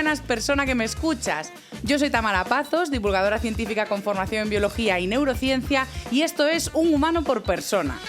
buenas, persona que me escuchas. Yo soy Tamara Pazos, divulgadora científica con formación en biología y neurociencia, y esto es Un humano por persona.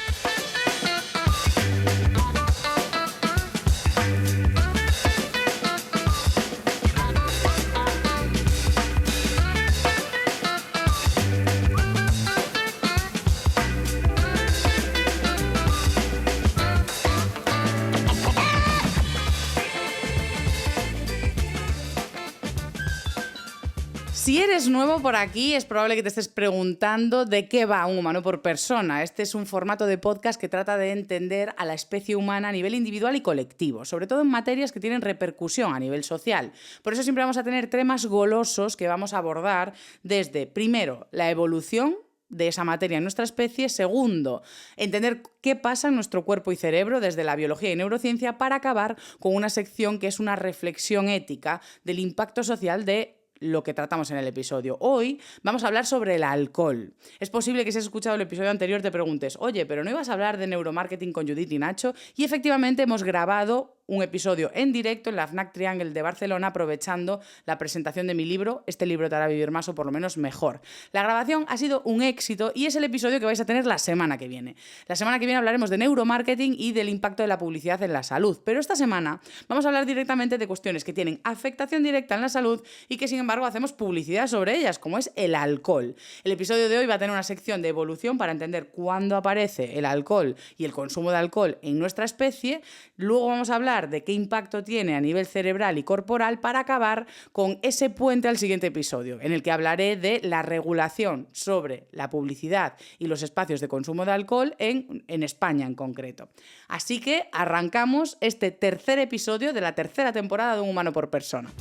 Si eres nuevo por aquí, es probable que te estés preguntando de qué va Un humano por persona. Este es un formato de podcast que trata de entender a la especie humana a nivel individual y colectivo, sobre todo en materias que tienen repercusión a nivel social. Por eso siempre vamos a tener temas golosos que vamos a abordar desde, primero, la evolución de esa materia en nuestra especie. Segundo, entender qué pasa en nuestro cuerpo y cerebro desde la biología y neurociencia, para acabar con una sección que es una reflexión ética del impacto social de lo que tratamos en el episodio. Hoy vamos a hablar sobre el alcohol. Es posible que si has escuchado el episodio anterior te preguntes, oye, pero ¿no ibas a hablar de neuromarketing con Judith y Nacho? Y efectivamente hemos grabado un episodio en directo en la FNAC Triangle de Barcelona, aprovechando la presentación de mi libro. Este libro te hará vivir más, o por lo menos mejor. La grabación ha sido un éxito y es el episodio que vais a tener la semana que viene. La semana que viene hablaremos de neuromarketing y del impacto de la publicidad en la salud. Pero esta semana vamos a hablar directamente de cuestiones que tienen afectación directa en la salud y que, sin embargo, hacemos publicidad sobre ellas, como es el alcohol. El episodio de hoy va a tener una sección de evolución para entender cuándo aparece el alcohol y el consumo de alcohol en nuestra especie. Luego vamos a hablar de qué impacto tiene a nivel cerebral y corporal, para acabar con ese puente al siguiente episodio, en el que hablaré de la regulación sobre la publicidad y los espacios de consumo de alcohol en España en concreto. Así que arrancamos este tercer episodio de la tercera temporada de Un humano por persona.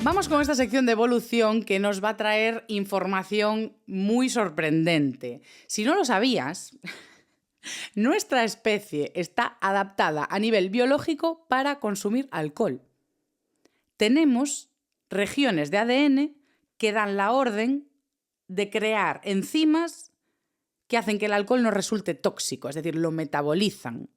Vamos con esta sección de evolución que nos va a traer información muy sorprendente. Si no lo sabías, nuestra especie está adaptada a nivel biológico para consumir alcohol. Tenemos regiones de ADN que dan la orden de crear enzimas que hacen que el alcohol no resulte tóxico, es decir, lo metabolizan.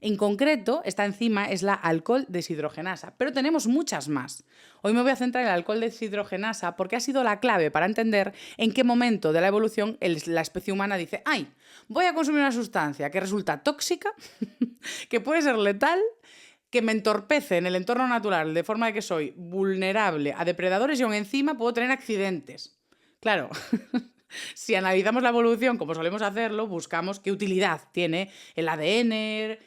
En concreto, esta enzima es la alcohol deshidrogenasa, pero tenemos muchas más. Hoy me voy a centrar en la alcohol deshidrogenasa porque ha sido la clave para entender en qué momento de la evolución la especie humana dice, ¡ay! Voy a consumir una sustancia que resulta tóxica, que puede ser letal, que me entorpece en el entorno natural de forma de que soy vulnerable a depredadores y aún encima puedo tener accidentes. Claro. Si analizamos la evolución como solemos hacerlo, buscamos qué utilidad tiene el ADN,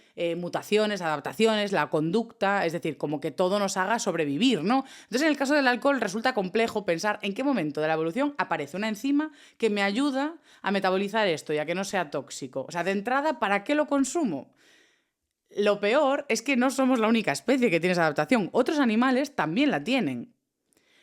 mutaciones, adaptaciones, la conducta, es decir, como que todo nos haga sobrevivir, ¿no? Entonces, en el caso del alcohol resulta complejo pensar en qué momento de la evolución aparece una enzima que me ayuda a metabolizar esto y a que no sea tóxico. O sea, de entrada, ¿para qué lo consumo? Lo peor es que no somos la única especie que tiene esa adaptación. Otros animales también la tienen.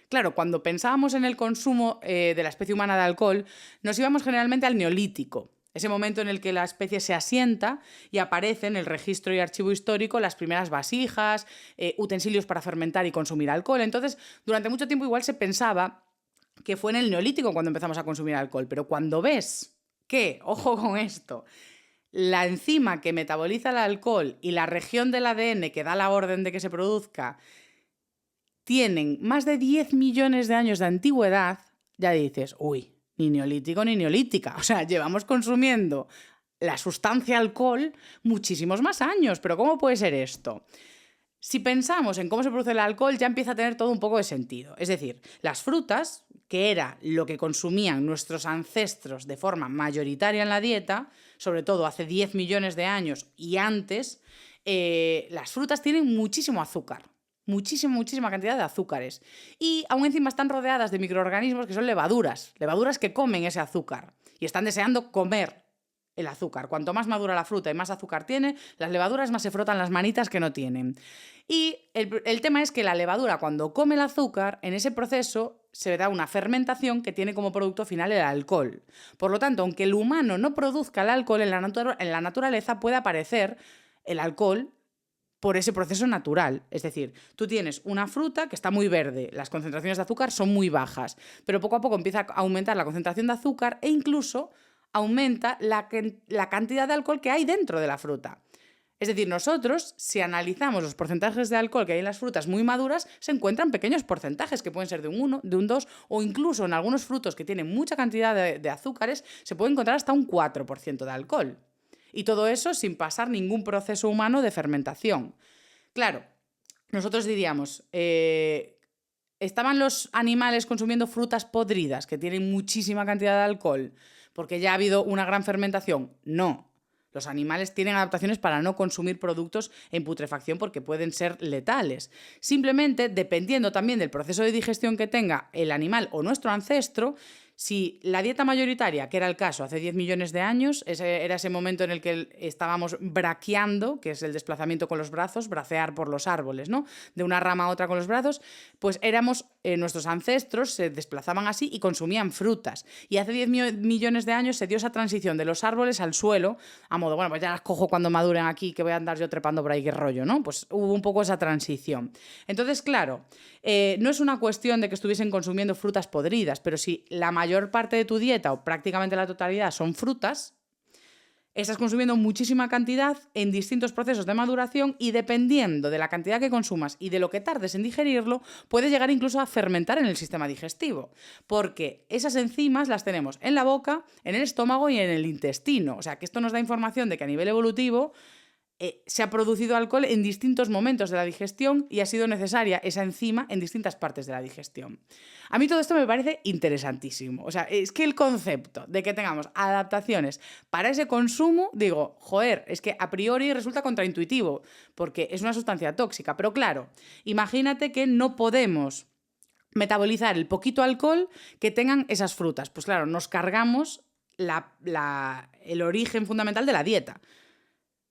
Claro, cuando pensábamos en el consumo de la especie humana de alcohol, nos íbamos generalmente al Neolítico, ese momento en el que la especie se asienta y aparece en el registro y archivo histórico las primeras vasijas, utensilios para fermentar y consumir alcohol. Entonces, durante mucho tiempo igual se pensaba que fue en el Neolítico cuando empezamos a consumir alcohol, pero cuando ves que, ojo con esto, la enzima que metaboliza el alcohol y la región del ADN que da la orden de que se produzca tienen más de 10 millones de años de antigüedad, ya dices, uy, ni neolítico ni neolítica. O sea, llevamos consumiendo la sustancia alcohol muchísimos más años. ¿Pero cómo puede ser esto? Si pensamos en cómo se produce el alcohol, ya empieza a tener todo un poco de sentido. Es decir, las frutas, que era lo que consumían nuestros ancestros de forma mayoritaria en la dieta, sobre todo hace 10 millones de años y antes, las frutas tienen muchísimo azúcar. Muchísima cantidad de azúcares. Y aún encima están rodeadas de microorganismos que son levaduras que comen ese azúcar y están deseando comer el azúcar. Cuanto más madura la fruta y más azúcar tiene, las levaduras más se frotan las manitas que no tienen. Y el tema es que la levadura, cuando come el azúcar, en ese proceso se da una fermentación que tiene como producto final el alcohol. Por lo tanto, aunque el humano no produzca el alcohol, en la naturaleza puede aparecer el alcohol por ese proceso natural. Es decir, tú tienes una fruta que está muy verde, las concentraciones de azúcar son muy bajas, pero poco a poco empieza a aumentar la concentración de azúcar e incluso aumenta la cantidad de alcohol que hay dentro de la fruta. Es decir, nosotros, si analizamos los porcentajes de alcohol que hay en las frutas muy maduras, se encuentran pequeños porcentajes que pueden ser de un 1, de un 2 o incluso en algunos frutos que tienen mucha cantidad de azúcares se puede encontrar hasta un 4% de alcohol. Y todo eso sin pasar ningún proceso humano de fermentación. Claro, nosotros diríamos, ¿estaban los animales consumiendo frutas podridas que tienen muchísima cantidad de alcohol porque ya ha habido una gran fermentación? No. Los animales tienen adaptaciones para no consumir productos en putrefacción porque pueden ser letales. Simplemente, dependiendo también del proceso de digestión que tenga el animal o nuestro ancestro, si la dieta mayoritaria, que era el caso hace 10 millones de años, era ese momento en el que estábamos braqueando, que es el desplazamiento con los brazos, bracear por los árboles, ¿no? De una rama a otra con los brazos, pues nuestros ancestros se desplazaban así y consumían frutas. Y hace 10 millones de años se dio esa transición de los árboles al suelo, a modo, bueno, pues ya las cojo cuando maduren aquí, que voy a andar yo trepando por ahí, qué rollo, ¿no? Pues hubo un poco esa transición. Entonces, claro, no es una cuestión de que estuviesen consumiendo frutas podridas, pero si la mayor parte de tu dieta o prácticamente la totalidad son frutas, estás consumiendo muchísima cantidad en distintos procesos de maduración y dependiendo de la cantidad que consumas y de lo que tardes en digerirlo, puede llegar incluso a fermentar en el sistema digestivo, porque esas enzimas las tenemos en la boca, en el estómago y en el intestino. O sea, que esto nos da información de que a nivel evolutivo se ha producido alcohol en distintos momentos de la digestión y ha sido necesaria esa enzima en distintas partes de la digestión. A mí todo esto me parece interesantísimo. O sea, es que el concepto de que tengamos adaptaciones para ese consumo, digo, joder, es que a priori resulta contraintuitivo, porque es una sustancia tóxica. Pero claro, imagínate que no podemos metabolizar el poquito alcohol que tengan esas frutas. Pues claro, nos cargamos el origen fundamental de la dieta.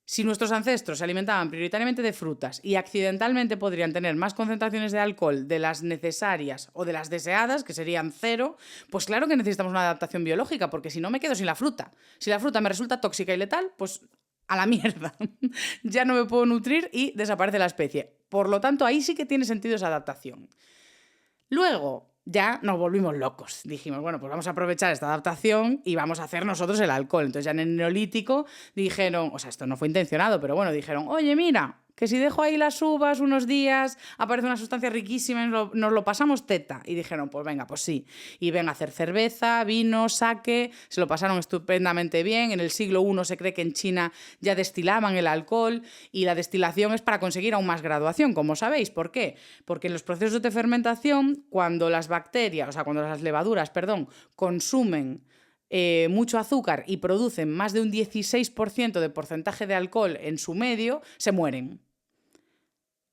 Si nuestros ancestros se alimentaban prioritariamente de frutas y accidentalmente podrían tener más concentraciones de alcohol de las necesarias o de las deseadas, que serían 0, pues claro que necesitamos una adaptación biológica, porque si no me quedo sin la fruta. Si la fruta me resulta tóxica y letal, pues a la mierda. Ya no me puedo nutrir y desaparece la especie. Por lo tanto, ahí sí que tiene sentido esa adaptación. Luego, ya nos volvimos locos. Dijimos, bueno, pues vamos a aprovechar esta adaptación y vamos a hacer nosotros el alcohol. Entonces ya en el Neolítico dijeron, o sea, esto no fue intencionado, pero bueno, dijeron, oye, mira, que si dejo ahí las uvas unos días, aparece una sustancia riquísima y nos lo pasamos teta. Y dijeron, pues venga, pues sí. Y ven a hacer cerveza, vino, sake, se lo pasaron estupendamente bien. En el siglo I se cree que en China ya destilaban el alcohol y la destilación es para conseguir aún más graduación, como sabéis. ¿Por qué? Porque en los procesos de fermentación, cuando las levaduras, consumen mucho azúcar y producen más de un 16% de porcentaje de alcohol en su medio, se mueren.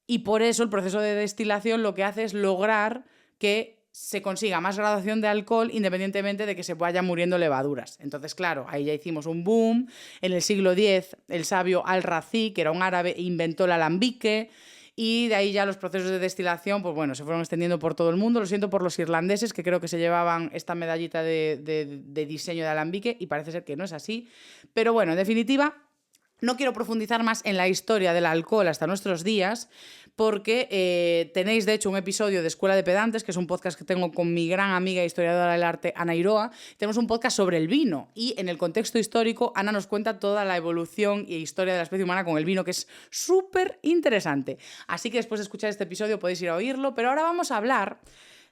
Y por eso el proceso de destilación lo que hace es lograr que se consiga más graduación de alcohol independientemente de que se vayan muriendo levaduras. Entonces, claro, ahí ya hicimos un boom. En el siglo X, el sabio Al-Razi, que era un árabe, inventó el alambique. Y de ahí ya los procesos de destilación, pues bueno, se fueron extendiendo por todo el mundo. Lo siento por los irlandeses, que creo que se llevaban esta medallita de diseño de alambique, y parece ser que no es así. Pero bueno, en definitiva, no quiero profundizar más en la historia del alcohol hasta nuestros días, porque tenéis, de hecho, un episodio de Escuela de Pedantes, que es un podcast que tengo con mi gran amiga e historiadora del arte, Ana Iroa. Tenemos un podcast sobre el vino y en el contexto histórico Ana nos cuenta toda la evolución y historia de la especie humana con el vino, que es súper interesante. Así que después de escuchar este episodio podéis ir a oírlo, pero ahora vamos a hablar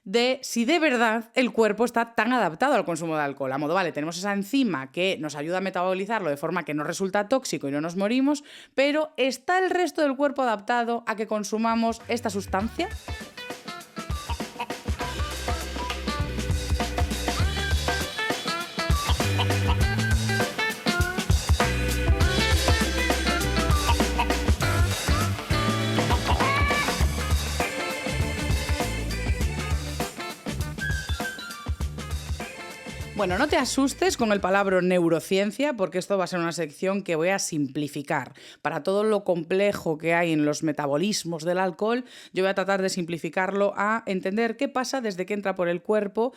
de si de verdad el cuerpo está tan adaptado al consumo de alcohol. A modo, vale, tenemos esa enzima que nos ayuda a metabolizarlo de forma que no resulta tóxico y no nos morimos, pero ¿está el resto del cuerpo adaptado a que consumamos esta sustancia? Bueno, no te asustes con el palabra neurociencia, porque esto va a ser una sección que voy a simplificar. Para todo lo complejo que hay en los metabolismos del alcohol, yo voy a tratar de simplificarlo a entender qué pasa desde que entra por el cuerpo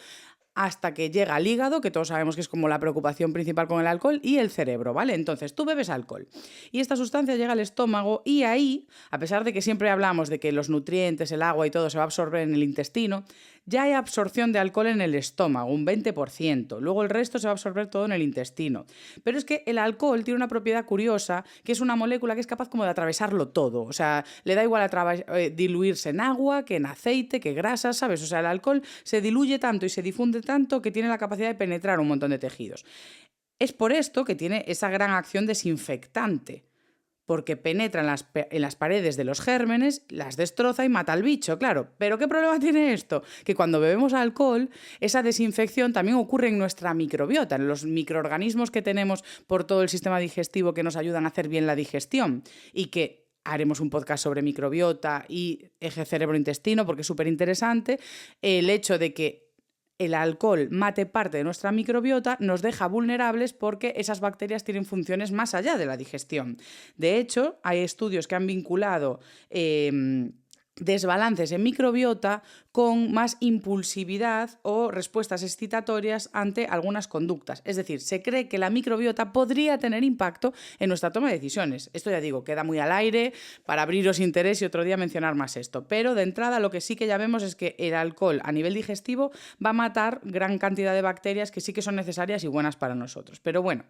hasta que llega al hígado, que todos sabemos que es como la preocupación principal con el alcohol, y el cerebro, ¿vale? Entonces, tú bebes alcohol y esta sustancia llega al estómago y ahí, a pesar de que siempre hablamos de que los nutrientes, el agua y todo se va a absorber en el intestino, ya hay absorción de alcohol en el estómago, un 20%. Luego el resto se va a absorber todo en el intestino. Pero es que el alcohol tiene una propiedad curiosa, que es una molécula que es capaz como de atravesarlo todo. O sea, le da igual diluirse en agua, que en aceite, que grasas, ¿sabes? O sea, el alcohol se diluye tanto y se difunde tanto que tiene la capacidad de penetrar un montón de tejidos. Es por esto que tiene esa gran acción desinfectante, porque penetra en las paredes de los gérmenes, las destroza y mata al bicho, claro. ¿Pero qué problema tiene esto? Que cuando bebemos alcohol, esa desinfección también ocurre en nuestra microbiota, en los microorganismos que tenemos por todo el sistema digestivo que nos ayudan a hacer bien la digestión y que haremos un podcast sobre microbiota y eje cerebro-intestino porque es súper interesante. El hecho de que el alcohol mate parte de nuestra microbiota nos deja vulnerables porque esas bacterias tienen funciones más allá de la digestión. De hecho, hay estudios que han vinculado desbalances en microbiota con más impulsividad o respuestas excitatorias ante algunas conductas. Es decir, se cree que la microbiota podría tener impacto en nuestra toma de decisiones. Esto ya digo, queda muy al aire para abriros interés y otro día mencionar más esto. Pero de entrada lo que sí que ya vemos es que el alcohol a nivel digestivo va a matar gran cantidad de bacterias que sí que son necesarias y buenas para nosotros. Pero bueno,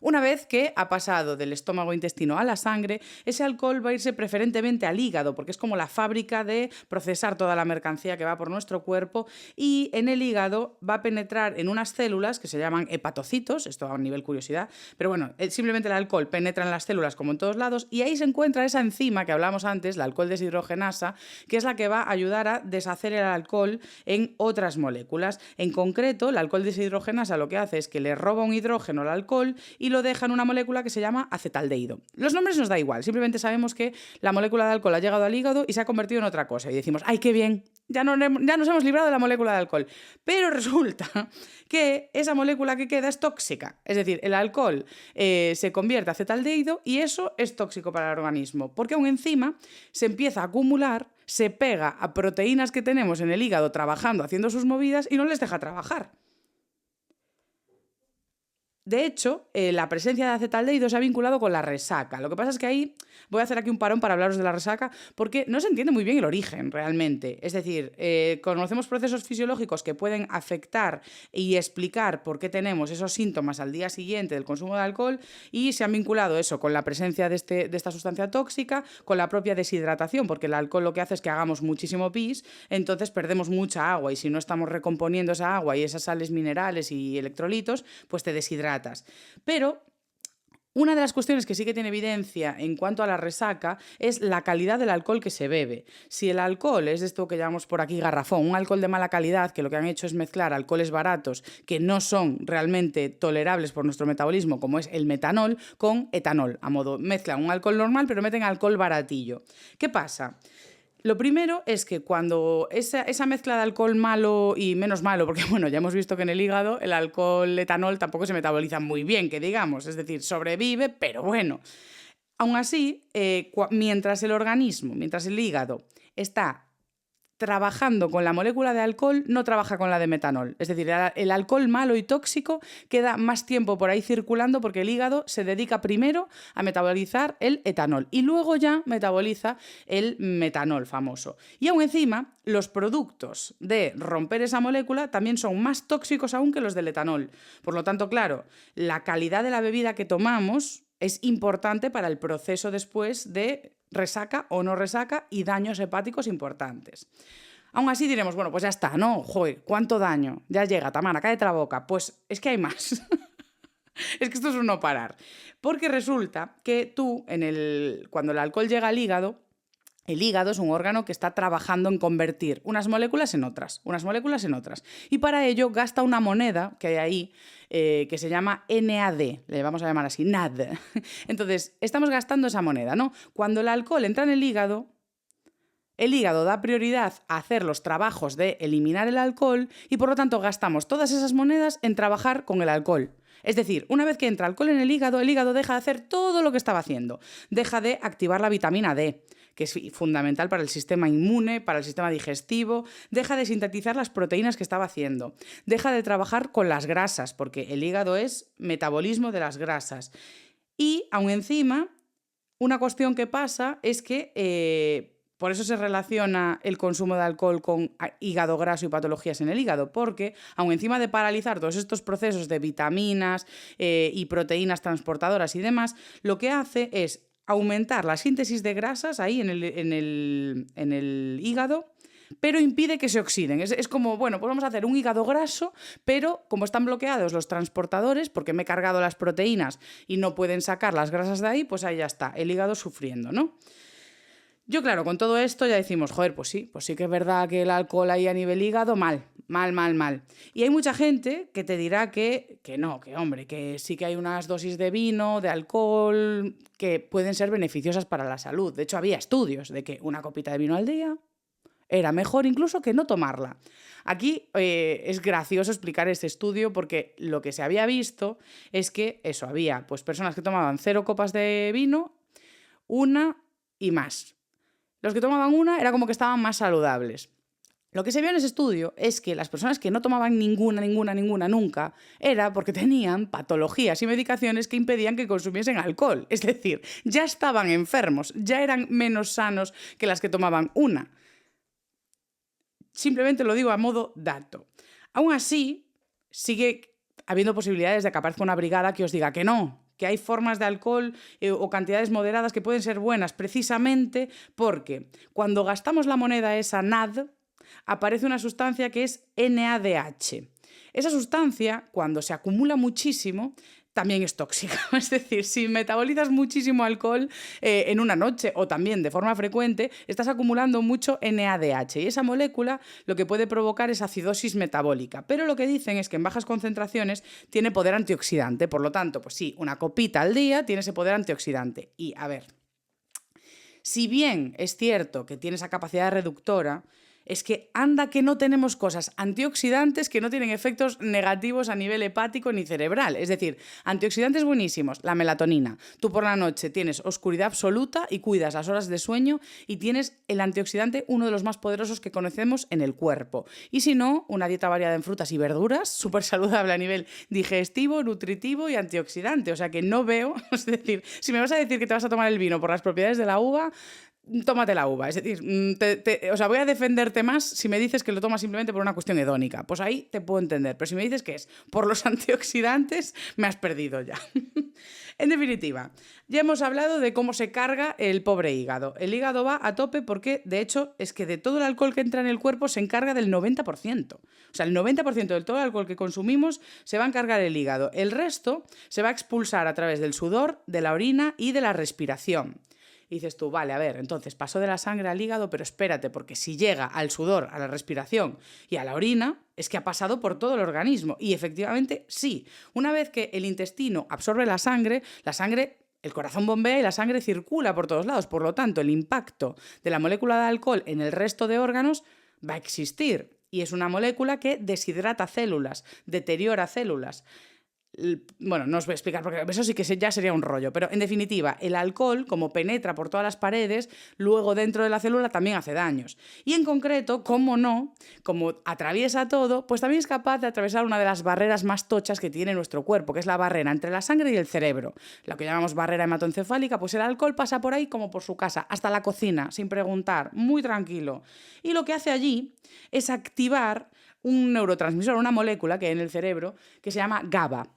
una vez que ha pasado del estómago-intestino a la sangre, ese alcohol va a irse preferentemente al hígado, porque es como la fábrica de procesar toda la mercancía que va por nuestro cuerpo, y en el hígado va a penetrar en unas células que se llaman hepatocitos, esto a nivel curiosidad, pero bueno, simplemente el alcohol penetra en las células como en todos lados, y ahí se encuentra esa enzima que hablábamos antes, la alcohol deshidrogenasa, que es la que va a ayudar a deshacer el alcohol en otras moléculas. En concreto, la alcohol deshidrogenasa lo que hace es que le roba un hidrógeno al alcohol y lo deja en una molécula que se llama acetaldehído. Los nombres nos da igual, simplemente sabemos que la molécula de alcohol ha llegado al hígado y se ha convertido en otra cosa. Y decimos, ¡ay, qué bien! Ya nos hemos librado de la molécula de alcohol. Pero resulta que esa molécula que queda es tóxica. Es decir, el alcohol se convierte en acetaldehído y eso es tóxico para el organismo. Porque aún encima se empieza a acumular, se pega a proteínas que tenemos en el hígado trabajando, haciendo sus movidas y no les deja trabajar. De hecho, la presencia de acetaldehído se ha vinculado con la resaca. Lo que pasa es que ahí voy a hacer aquí un parón para hablaros de la resaca porque no se entiende muy bien el origen realmente. Es decir, conocemos procesos fisiológicos que pueden afectar y explicar por qué tenemos esos síntomas al día siguiente del consumo de alcohol y se han vinculado eso con la presencia de esta sustancia tóxica, con la propia deshidratación, porque el alcohol lo que hace es que hagamos muchísimo pis, entonces perdemos mucha agua y si no estamos recomponiendo esa agua y esas sales minerales y electrolitos, pues te deshidratas. Pero una de las cuestiones que sí que tiene evidencia en cuanto a la resaca es la calidad del alcohol que se bebe. Si el alcohol es esto que llamamos por aquí garrafón, un alcohol de mala calidad, que lo que han hecho es mezclar alcoholes baratos que no son realmente tolerables por nuestro metabolismo, como es el metanol, con etanol. A modo, mezclan un alcohol normal pero meten alcohol baratillo. ¿Qué pasa? Lo primero es que cuando esa mezcla de alcohol malo y menos malo, porque bueno, ya hemos visto que en el hígado el alcohol etanol tampoco se metaboliza muy bien, que digamos, es decir, sobrevive, pero bueno. Aún así, mientras el hígado está trabajando con la molécula de alcohol, no trabaja con la de metanol. Es decir, el alcohol malo y tóxico queda más tiempo por ahí circulando porque el hígado se dedica primero a metabolizar el etanol y luego ya metaboliza el metanol famoso. Y aún encima, los productos de romper esa molécula también son más tóxicos aún que los del etanol. Por lo tanto, claro, la calidad de la bebida que tomamos es importante para el proceso después de resaca o no resaca y daños hepáticos importantes. Aún así diremos, bueno, pues ya está, ¿no? Joder, ¿cuánto daño? Ya llega, Tamara, cállate la boca. Pues es que hay más. Es que esto es un no parar. Porque resulta que tú, cuando el alcohol llega al hígado, el hígado es un órgano que está trabajando en convertir unas moléculas en otras. Y para ello gasta una moneda que hay ahí que se llama NAD, le vamos a llamar así, NAD. Entonces, estamos gastando esa moneda, ¿no? Cuando el alcohol entra en el hígado da prioridad a hacer los trabajos de eliminar el alcohol y por lo tanto gastamos todas esas monedas en trabajar con el alcohol. Es decir, una vez que entra alcohol en el hígado deja de hacer todo lo que estaba haciendo. Deja de activar la vitamina D, que es fundamental para el sistema inmune, para el sistema digestivo, deja de sintetizar las proteínas que estaba haciendo, deja de trabajar con las grasas, porque el hígado es metabolismo de las grasas. Y, aún encima, una cuestión que pasa es que por eso se relaciona el consumo de alcohol con hígado graso y patologías en el hígado, porque aun encima de paralizar todos estos procesos de vitaminas y proteínas transportadoras y demás, lo que hace es aumentar la síntesis de grasas ahí en el hígado, pero impide que se oxiden. Es como, bueno, pues vamos a hacer un hígado graso, pero como están bloqueados los transportadores, porque me he cargado las proteínas y no pueden sacar las grasas de ahí, pues ahí ya está, el hígado sufriendo, ¿no? Yo, claro, con todo esto ya decimos, joder, pues sí que es verdad que el alcohol ahí a nivel hígado, mal. Y hay mucha gente que te dirá que no, que hombre, que sí que hay unas dosis de vino, de alcohol, que pueden ser beneficiosas para la salud. De hecho, había estudios de que una copita de vino al día era mejor incluso que no tomarla. Aquí es gracioso explicar este estudio porque lo que se había visto es que eso, había pues personas que tomaban 0 copas de vino, una y más. Los que tomaban una era como que estaban más saludables. Lo que se vio en ese estudio es que las personas que no tomaban ninguna, nunca, era porque tenían patologías y medicaciones que impedían que consumiesen alcohol. Es decir, ya estaban enfermos, ya eran menos sanos que las que tomaban una. Simplemente lo digo a modo dato. Aún así, sigue habiendo posibilidades de que aparezca una brigada que os diga que no, que hay formas de alcohol o cantidades moderadas que pueden ser buenas precisamente porque cuando gastamos la moneda esa NAD, aparece una sustancia que es NADH. Esa sustancia, cuando se acumula muchísimo, también es tóxica. Es decir, si metabolizas muchísimo alcohol en una noche o también de forma frecuente, estás acumulando mucho NADH y esa molécula lo que puede provocar es acidosis metabólica. Pero lo que dicen es que en bajas concentraciones tiene poder antioxidante. Por lo tanto, pues sí, una copita al día tiene ese poder antioxidante. Y a ver, si bien es cierto que tiene esa capacidad reductora, es que anda que no tenemos cosas antioxidantes que no tienen efectos negativos a nivel hepático ni cerebral. Es decir, antioxidantes buenísimos, la melatonina. Tú por la noche tienes oscuridad absoluta y cuidas las horas de sueño y tienes el antioxidante, uno de los más poderosos que conocemos en el cuerpo. Y si no, una dieta variada en frutas y verduras, súper saludable a nivel digestivo, nutritivo y antioxidante. O sea que no veo, es decir, si me vas a decir que te vas a tomar el vino por las propiedades de la uva, tómate la uva. Es decir, voy a defenderte más si me dices que lo tomas simplemente por una cuestión hedónica. Pues ahí te puedo entender. Pero si me dices que es por los antioxidantes, me has perdido ya. En definitiva, ya hemos hablado de cómo se carga el pobre hígado. El hígado va a tope porque, de hecho, es que de todo el alcohol que entra en el cuerpo se encarga del 90%. O sea, el 90% de todo el alcohol que consumimos se va a encargar el hígado. El resto se va a expulsar a través del sudor, de la orina y de la respiración. Y dices tú, vale, a ver, entonces pasó de la sangre al hígado, pero espérate, porque si llega al sudor, a la respiración y a la orina, es que ha pasado por todo el organismo. Y efectivamente sí, una vez que el intestino absorbe la sangre, el corazón bombea y la sangre circula por todos lados. Por lo tanto, el impacto de la molécula de alcohol en el resto de órganos va a existir. Y es una molécula que deshidrata células, deteriora células. Bueno, no os voy a explicar porque eso sí que ya sería un rollo, pero en definitiva, el alcohol, como penetra por todas las paredes, luego dentro de la célula también hace daños. Y en concreto, como no, como atraviesa todo, pues también es capaz de atravesar una de las barreras más tochas que tiene nuestro cuerpo, que es la barrera entre la sangre y el cerebro, lo que llamamos barrera hematoencefálica. Pues el alcohol pasa por ahí como por su casa, hasta la cocina, sin preguntar, muy tranquilo. Y lo que hace allí es activar un neurotransmisor, una molécula que hay en el cerebro que se llama GABA.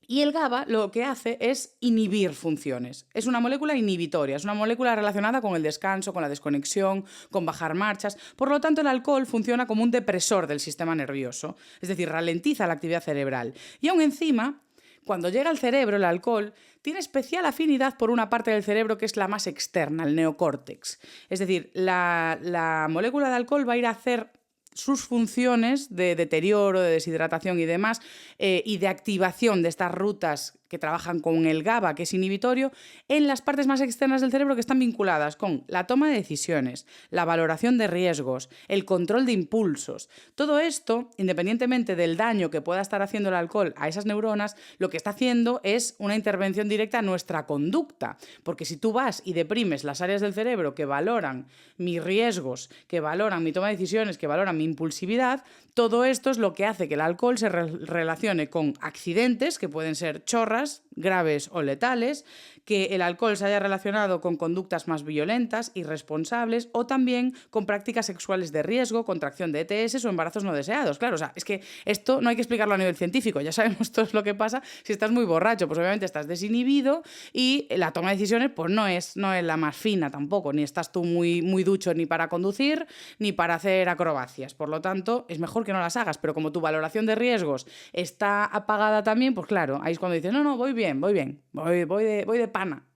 Y el GABA lo que hace es inhibir funciones. Es una molécula inhibitoria, es una molécula relacionada con el descanso, con la desconexión, con bajar marchas. Por lo tanto, el alcohol funciona como un depresor del sistema nervioso, es decir, ralentiza la actividad cerebral. Y aún encima, cuando llega al cerebro, el alcohol tiene especial afinidad por una parte del cerebro que es la más externa, el neocórtex. Es decir, la molécula de alcohol va a ir a hacer sus funciones de deterioro, de deshidratación y demás, y de activación de estas rutas que trabajan con el GABA, que es inhibitorio, en las partes más externas del cerebro que están vinculadas con la toma de decisiones, la valoración de riesgos, el control de impulsos. Todo esto, independientemente del daño que pueda estar haciendo el alcohol a esas neuronas, lo que está haciendo es una intervención directa a nuestra conducta. Porque si tú vas y deprimes las áreas del cerebro que valoran mis riesgos, que valoran mi toma de decisiones, que valoran mi impulsividad, todo esto es lo que hace que el alcohol se relacione con accidentes, que pueden ser chorras, graves o letales, que el alcohol se haya relacionado con conductas más violentas, irresponsables o también con prácticas sexuales de riesgo, contracción de ETS o embarazos no deseados. Claro, o sea, es que esto no hay que explicarlo a nivel científico, ya sabemos todos lo que pasa si estás muy borracho, pues obviamente estás desinhibido y la toma de decisiones pues no es la más fina tampoco, ni estás tú muy ducho ni para conducir ni para hacer acrobacias. Por lo tanto, es mejor que no las hagas, pero como tu valoración de riesgos está apagada también, pues claro, ahí es cuando dices, no, voy bien, voy de pana.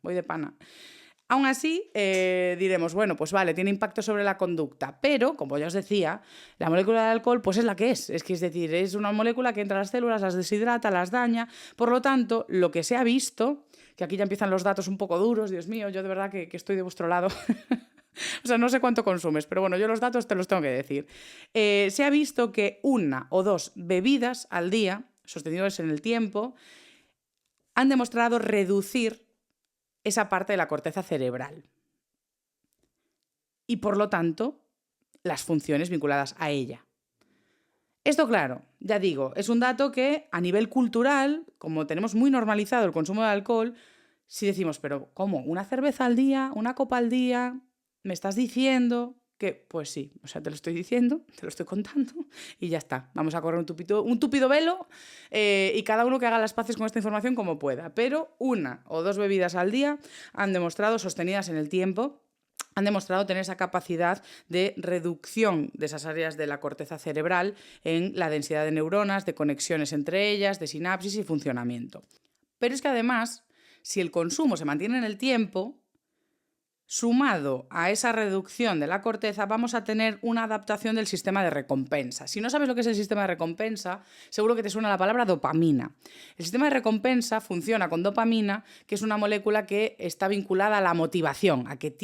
Aún así, diremos, bueno, pues vale, tiene impacto sobre la conducta, pero, como ya os decía, la molécula del alcohol pues es la que es. Es decir, es una molécula que entra a las células, las deshidrata, las daña. Por lo tanto, lo que se ha visto, que aquí ya empiezan los datos un poco duros, Dios mío, yo de verdad que estoy de vuestro lado. O sea, no sé cuánto consumes, pero bueno, yo los datos te los tengo que decir. Se ha visto que 1 o 2 bebidas al día, sostenidos en el tiempo, han demostrado reducir esa parte de la corteza cerebral y, por lo tanto, las funciones vinculadas a ella. Esto, claro, ya digo, es un dato que a nivel cultural, como tenemos muy normalizado el consumo de alcohol, si decimos, pero ¿cómo? ¿Una cerveza al día? ¿Una copa al día? ¿Me estás diciendo que? Pues sí, o sea, te lo estoy diciendo, te lo estoy contando y ya está. Vamos a correr un túpido velo y cada uno que haga las paces con esta información como pueda. Pero 1 o 2 bebidas al día han demostrado, sostenidas en el tiempo, han demostrado tener esa capacidad de reducción de esas áreas de la corteza cerebral en la densidad de neuronas, de conexiones entre ellas, de sinapsis y funcionamiento. Pero es que además, si el consumo se mantiene en el tiempo, sumado a esa reducción de la corteza, vamos a tener una adaptación del sistema de recompensa. Si no sabes lo que es el sistema de recompensa, seguro que te suena la palabra dopamina. El sistema de recompensa funciona con dopamina, que es una molécula que está vinculada a la motivación, a que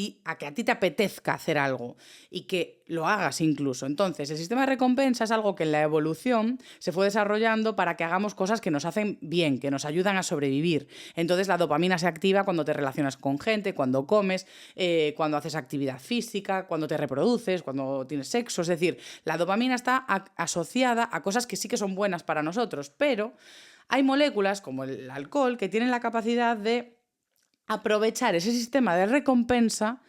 a ti te apetezca hacer algo y que lo hagas incluso. Entonces, el sistema de recompensa es algo que en la evolución se fue desarrollando para que hagamos cosas que nos hacen bien, que nos ayudan a sobrevivir. Entonces, la dopamina se activa cuando te relacionas con gente, cuando comes, cuando haces actividad física, cuando te reproduces, cuando tienes sexo. Es decir, la dopamina está asociada a cosas que sí que son buenas para nosotros, pero hay moléculas como el alcohol que tienen la capacidad de aprovechar ese sistema de recompensa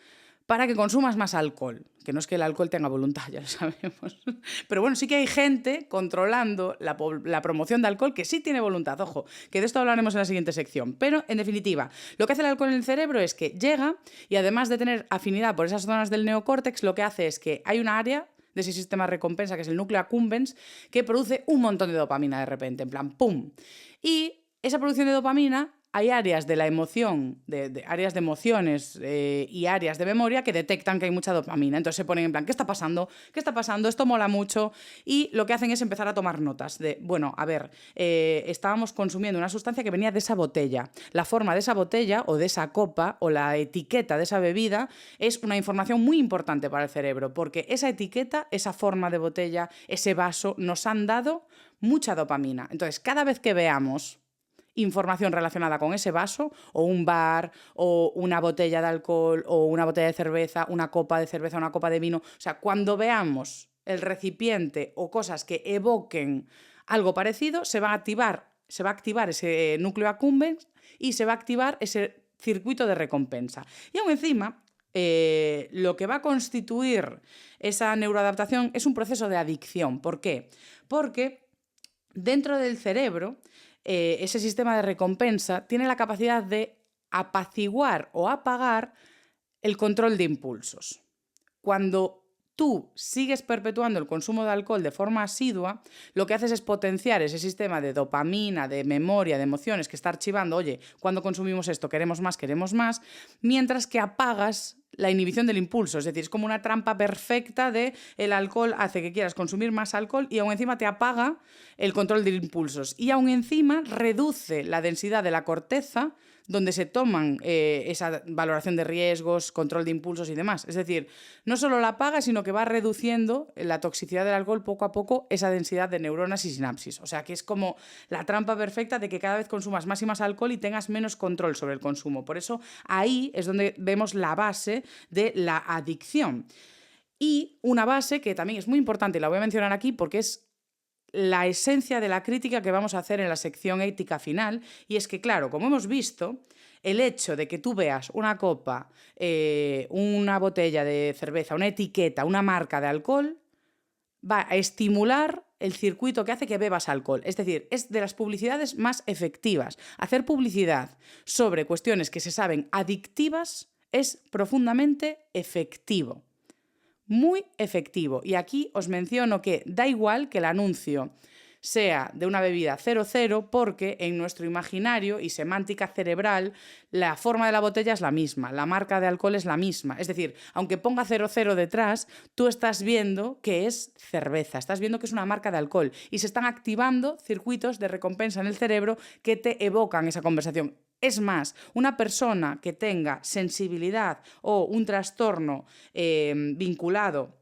para que consumas más alcohol. Que no es que el alcohol tenga voluntad, ya lo sabemos. Pero bueno, sí que hay gente controlando la promoción de alcohol que sí tiene voluntad. Ojo, que de esto hablaremos en la siguiente sección. Pero, en definitiva, lo que hace el alcohol en el cerebro es que llega y, además de tener afinidad por esas zonas del neocórtex, lo que hace es que hay una área de ese sistema de recompensa, que es el núcleo accumbens, que produce un montón de dopamina de repente, en plan, ¡pum! Y esa producción de dopamina, hay áreas de la emoción, áreas de emociones y áreas de memoria que detectan que hay mucha dopamina. Entonces se ponen en plan, ¿qué está pasando? ¿Qué está pasando? Esto mola mucho. Y lo que hacen es empezar a tomar notas de, bueno, a ver, estábamos consumiendo una sustancia que venía de esa botella. La forma de esa botella o de esa copa o la etiqueta de esa bebida es una información muy importante para el cerebro, porque esa etiqueta, esa forma de botella, ese vaso, nos han dado mucha dopamina. Entonces, cada vez que veamos información relacionada con ese vaso, o un bar, o una botella de alcohol, o una botella de cerveza, una copa de cerveza, una copa de vino, o sea, cuando veamos el recipiente o cosas que evoquen algo parecido, se va a activar ese núcleo accumbens y se va a activar ese circuito de recompensa. Y aún encima, lo que va a constituir esa neuroadaptación es un proceso de adicción. ¿Por qué? Porque dentro del cerebro, ese sistema de recompensa tiene la capacidad de apaciguar o apagar el control de impulsos. Cuando tú sigues perpetuando el consumo de alcohol de forma asidua, lo que haces es potenciar ese sistema de dopamina, de memoria, de emociones que está archivando, oye, cuando consumimos esto queremos más, mientras que apagas la inhibición del impulso. Es decir, es como una trampa perfecta de el alcohol hace que quieras consumir más alcohol y aún encima te apaga el control de impulsos. Y aún encima reduce la densidad de la corteza donde se toman esa valoración de riesgos, control de impulsos y demás. Es decir, no solo la apaga, sino que va reduciendo la toxicidad del alcohol poco a poco, esa densidad de neuronas y sinapsis. O sea, que es como la trampa perfecta de que cada vez consumas más y más alcohol y tengas menos control sobre el consumo. Por eso ahí es donde vemos la base de la adicción. Y una base que también es muy importante, y la voy a mencionar aquí porque es la esencia de la crítica que vamos a hacer en la sección ética final, y es que, claro, como hemos visto, el hecho de que tú veas una copa, una botella de cerveza, una etiqueta, una marca de alcohol, va a estimular el circuito que hace que bebas alcohol. Es decir, es de las publicidades más efectivas. Hacer publicidad sobre cuestiones que se saben adictivas es profundamente efectivo. Muy efectivo. Y aquí os menciono que da igual que el anuncio sea de una bebida 00 porque en nuestro imaginario y semántica cerebral la forma de la botella es la misma, la marca de alcohol es la misma. Es decir, aunque ponga 00 detrás, tú estás viendo que es cerveza, estás viendo que es una marca de alcohol y se están activando circuitos de recompensa en el cerebro que te evocan esa conversación. Es más, una persona que tenga sensibilidad o un trastorno vinculado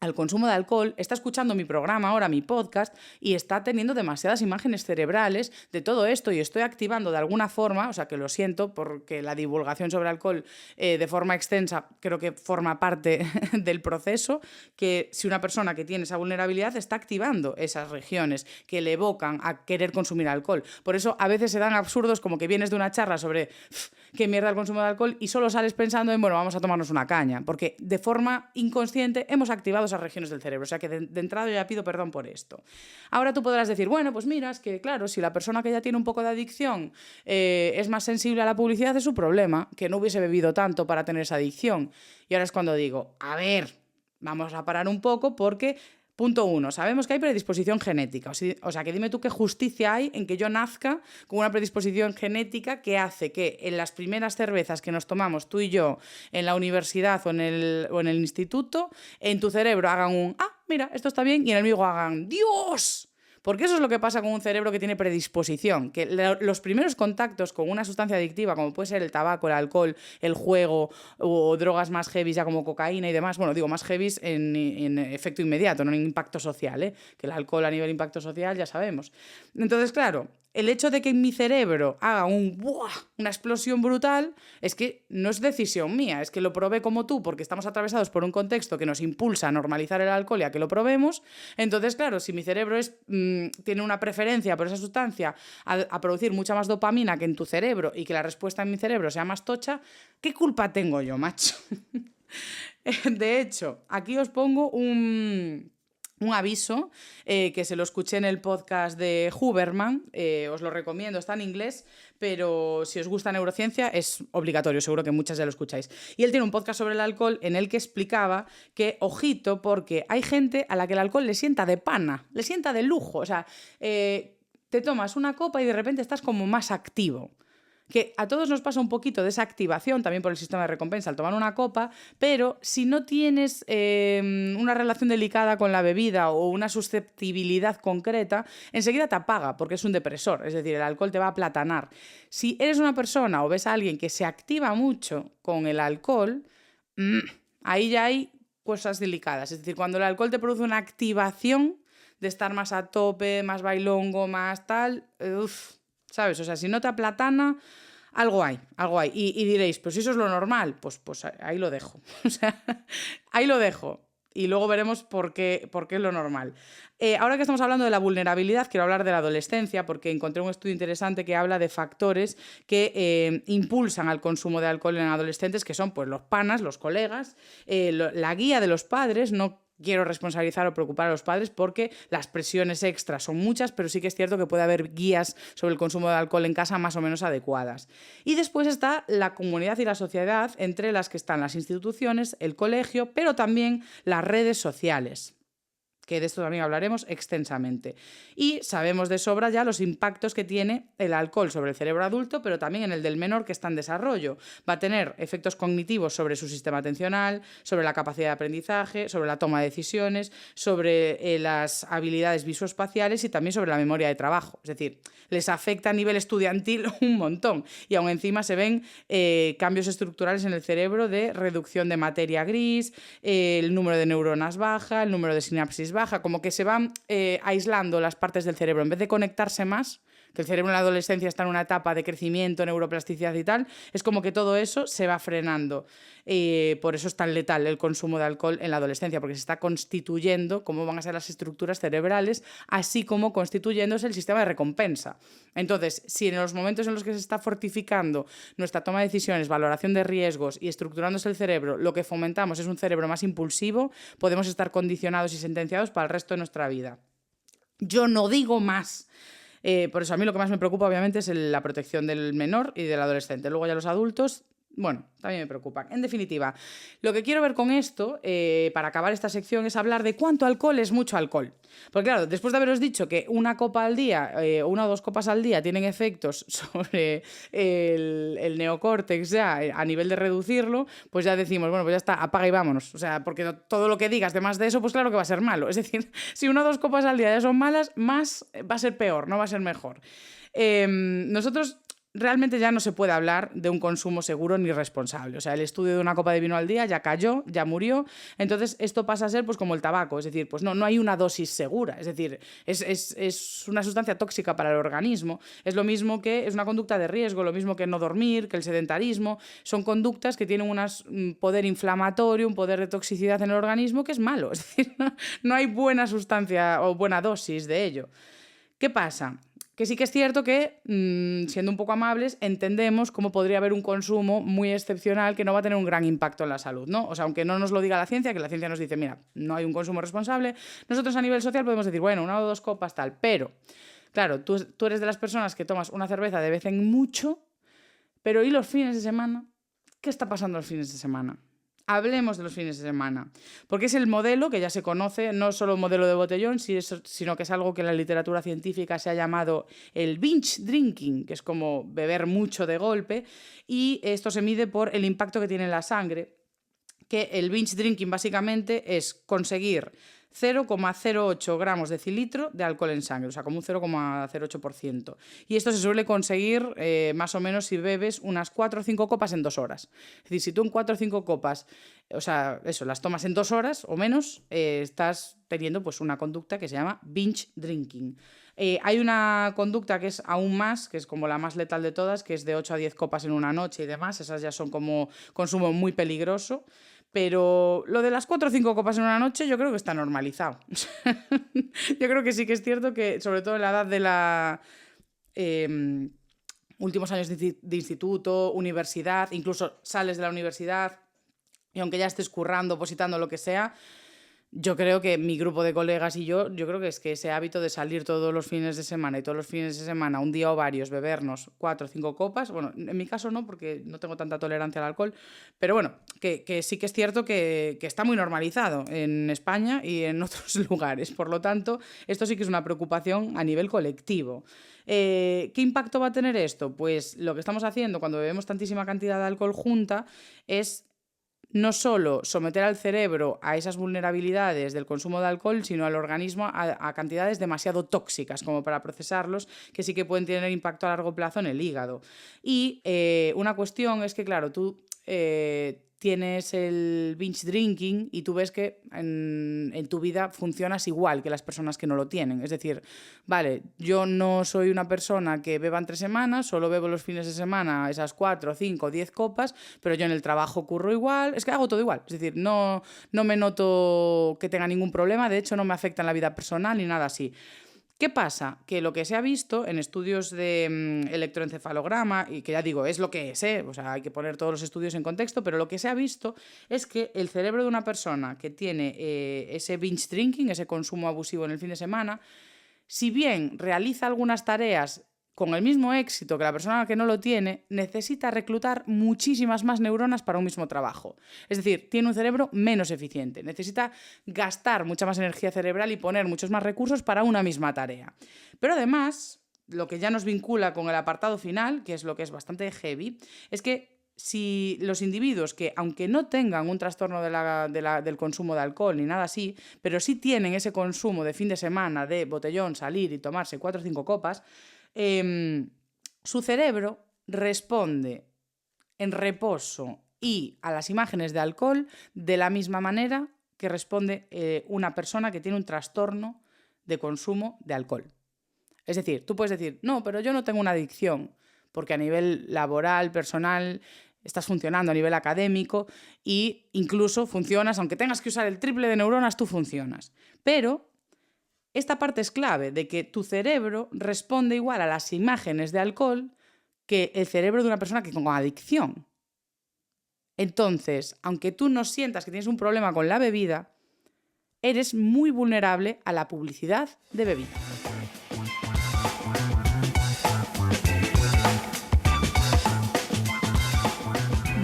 al consumo de alcohol, está escuchando mi programa ahora, mi podcast, y está teniendo demasiadas imágenes cerebrales de todo esto y estoy activando de alguna forma, o sea que lo siento porque la divulgación sobre alcohol de forma extensa creo que forma parte del proceso, que si una persona que tiene esa vulnerabilidad está activando esas regiones que le evocan a querer consumir alcohol. Por eso a veces se dan absurdos como que vienes de una charla sobre qué mierda el consumo de alcohol y solo sales pensando en, bueno, vamos a tomarnos una caña, porque de forma inconsciente hemos activado esas regiones del cerebro. O sea que de entrada yo ya pido perdón por esto. Ahora tú podrás decir, bueno, pues mira, es que claro, si la persona que ya tiene un poco de adicción es más sensible a la publicidad, es su problema, que no hubiese bebido tanto para tener esa adicción. Y ahora es cuando digo, a ver, vamos a parar un poco porque... Punto 1. Sabemos que hay predisposición genética. O sea, que dime tú qué justicia hay en que yo nazca con una predisposición genética que hace que en las primeras cervezas que nos tomamos tú y yo en la universidad o en el instituto, en tu cerebro hagan un, mira, esto está bien, y en el mío hagan, ¡Dios! Porque eso es lo que pasa con un cerebro que tiene predisposición, que los primeros contactos con una sustancia adictiva, como puede ser el tabaco, el alcohol, el juego o drogas más heavy ya como cocaína y demás, bueno, digo más heavy en efecto inmediato, no en impacto social, que el alcohol a nivel impacto social ya sabemos. Entonces, claro, el hecho de que en mi cerebro haga una explosión brutal es que no es decisión mía, es que lo probé como tú porque estamos atravesados por un contexto que nos impulsa a normalizar el alcohol y a que lo probemos. Entonces, claro, si mi cerebro tiene una preferencia por esa sustancia a producir mucha más dopamina que en tu cerebro y que la respuesta en mi cerebro sea más tocha, ¿qué culpa tengo yo, macho? De hecho, aquí os pongo un aviso que se lo escuché en el podcast de Huberman, os lo recomiendo, está en inglés, pero si os gusta neurociencia es obligatorio, seguro que muchas ya lo escucháis. Y él tiene un podcast sobre el alcohol en el que explicaba que, ojito, porque hay gente a la que el alcohol le sienta de pana, le sienta de lujo, o sea, te tomas una copa y de repente estás como más activo. Que a todos nos pasa un poquito de esa activación también por el sistema de recompensa al tomar una copa, pero si no tienes una relación delicada con la bebida o una susceptibilidad concreta, enseguida te apaga porque es un depresor, es decir, el alcohol te va a aplatanar. Si eres una persona o ves a alguien que se activa mucho con el alcohol, ahí ya hay cosas delicadas. Es decir, cuando el alcohol te produce una activación de estar más a tope, más bailongo, más tal, ¿sabes? O sea, si no te aplatana, algo hay. Y diréis, pues si eso es lo normal, pues ahí lo dejo. O sea, ahí lo dejo. Y luego veremos por qué es lo normal. Ahora que estamos hablando de la vulnerabilidad, quiero hablar de la adolescencia, porque encontré un estudio interesante que habla de factores que impulsan al consumo de alcohol en adolescentes, que son pues los panas, los colegas, la guía de los padres, no quiero responsabilizar o preocupar a los padres porque las presiones extras son muchas, pero sí que es cierto que puede haber guías sobre el consumo de alcohol en casa más o menos adecuadas. Y después está la comunidad y la sociedad, entre las que están las instituciones, el colegio, pero también las redes sociales, que de esto también hablaremos extensamente. Y sabemos de sobra ya los impactos que tiene el alcohol sobre el cerebro adulto, pero también en el del menor que está en desarrollo. Va a tener efectos cognitivos sobre su sistema atencional, sobre la capacidad de aprendizaje, sobre la toma de decisiones, sobre las habilidades visoespaciales y también sobre la memoria de trabajo. Es decir, les afecta a nivel estudiantil un montón. Y aún encima se ven cambios estructurales en el cerebro de reducción de materia gris, el número de neuronas baja, el número de sinapsis baja, como que se van aislando las partes del cerebro. En vez de conectarse más, que el cerebro en la adolescencia está en una etapa de crecimiento, neuroplasticidad y tal, es como que todo eso se va frenando. Por eso es tan letal el consumo de alcohol en la adolescencia, porque se está constituyendo cómo van a ser las estructuras cerebrales, así como constituyéndose el sistema de recompensa. Entonces, si en los momentos en los que se está fortificando nuestra toma de decisiones, valoración de riesgos y estructurándose el cerebro, lo que fomentamos es un cerebro más impulsivo, podemos estar condicionados y sentenciados para el resto de nuestra vida. Yo no digo más. Por eso a mí lo que más me preocupa obviamente es la protección del menor y del adolescente. Luego ya los adultos, bueno, también me preocupan. En definitiva, lo que quiero ver con esto, para acabar esta sección, es hablar de cuánto alcohol es mucho alcohol. Porque claro, después de haberos dicho que una copa al día, una o dos copas al día tienen efectos sobre el neocórtex ya a nivel de reducirlo, pues ya decimos, bueno, pues ya está, apaga y vámonos. O sea, porque todo lo que digas de más de eso, pues claro que va a ser malo. Es decir, si una o dos copas al día ya son malas, más va a ser peor, no va a ser mejor. Nosotros realmente ya no se puede hablar de un consumo seguro ni responsable. O sea, el estudio de una copa de vino al día ya cayó, ya murió. Entonces, esto pasa a ser pues como el tabaco. Es decir, pues no hay una dosis segura. Es decir, es una sustancia tóxica para el organismo. Es lo mismo que es una conducta de riesgo, lo mismo que no dormir, que el sedentarismo. Son conductas que tienen un poder inflamatorio, un poder de toxicidad en el organismo que es malo. Es decir, no hay buena sustancia o buena dosis de ello. ¿Qué pasa? Que sí que es cierto que, siendo un poco amables, entendemos cómo podría haber un consumo muy excepcional que no va a tener un gran impacto en la salud, ¿no? O sea, aunque no nos lo diga la ciencia, que la ciencia nos dice, mira, no hay un consumo responsable, nosotros a nivel social podemos decir, bueno, una o dos copas, tal, pero, claro, tú eres de las personas que tomas una cerveza de vez en mucho, pero ¿y los fines de semana? ¿Qué está pasando los fines de semana? Hablemos de los fines de semana, porque es el modelo que ya se conoce, no solo un modelo de botellón, sino que es algo que en la literatura científica se ha llamado el binge drinking, que es como beber mucho de golpe, y esto se mide por el impacto que tiene en la sangre, que el binge drinking básicamente es conseguir 0,08 gramos de decilitro de alcohol en sangre, o sea, como un 0,08%. Y esto se suele conseguir más o menos si bebes unas 4 o 5 copas en 2 horas. Es decir, si tú en 4 o 5 copas, o sea, eso, las tomas en 2 horas o menos, estás teniendo pues una conducta que se llama binge drinking. Hay una conducta que es aún más, que es como la más letal de todas, que es de 8 a 10 copas en una noche y demás. Esas ya son como consumo muy peligroso. Pero lo de las 4 o 5 copas en una noche yo creo que está normalizado. Yo creo que sí que es cierto que, sobre todo en la edad de la últimos años de instituto, universidad, incluso sales de la universidad y aunque ya estés currando, opositando, lo que sea, yo creo que mi grupo de colegas y yo creo que es que ese hábito de salir todos los fines de semana y todos los fines de semana, un día o varios, bebernos 4 o 5 copas, bueno, en mi caso no, porque no tengo tanta tolerancia al alcohol, pero bueno, que sí que es cierto que está muy normalizado en España y en otros lugares. Por lo tanto, esto sí que es una preocupación a nivel colectivo. ¿Qué impacto va a tener esto? Pues lo que estamos haciendo cuando bebemos tantísima cantidad de alcohol junta es no solo someter al cerebro a esas vulnerabilidades del consumo de alcohol, sino al organismo a cantidades demasiado tóxicas como para procesarlos, que sí que pueden tener impacto a largo plazo en el hígado. Y una cuestión es que, claro, tú tienes el binge drinking y tú ves que en tu vida funcionas igual que las personas que no lo tienen. Es decir, vale, yo no soy una persona que beba entre semanas, solo bebo los fines de semana esas 4, 5, 10 copas, pero yo en el trabajo curro igual, es que hago todo igual. Es decir, no me noto que tenga ningún problema, de hecho no me afecta en la vida personal ni nada así. ¿Qué pasa? Que lo que se ha visto en estudios de electroencefalograma, y que ya digo, es lo que es, o sea, hay que poner todos los estudios en contexto, pero lo que se ha visto es que el cerebro de una persona que tiene ese binge drinking, ese consumo abusivo en el fin de semana, si bien realiza algunas tareas con el mismo éxito que la persona que no lo tiene, necesita reclutar muchísimas más neuronas para un mismo trabajo. Es decir, tiene un cerebro menos eficiente, necesita gastar mucha más energía cerebral y poner muchos más recursos para una misma tarea. Pero además, lo que ya nos vincula con el apartado final, que es lo que es bastante heavy, es que si los individuos que, aunque no tengan un trastorno del consumo de alcohol ni nada así, pero sí tienen ese consumo de fin de semana de botellón, salir y tomarse 4 o 5 copas, su cerebro responde en reposo y a las imágenes de alcohol de la misma manera que responde una persona que tiene un trastorno de consumo de alcohol. Es decir, tú puedes decir, no, pero yo no tengo una adicción, porque a nivel laboral, personal, estás funcionando a nivel académico e incluso funcionas, aunque tengas que usar el triple de neuronas, tú funcionas. Pero esta parte es clave, de que tu cerebro responde igual a las imágenes de alcohol que el cerebro de una persona que con adicción. Entonces, aunque tú no sientas que tienes un problema con la bebida, eres muy vulnerable a la publicidad de bebida.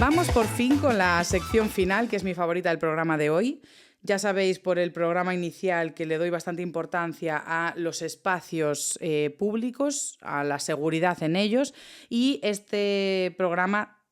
Vamos por fin con la sección final, que es mi favorita del programa de hoy. Ya sabéis por el programa inicial que le doy bastante importancia a los espacios públicos, a la seguridad en ellos, y este programa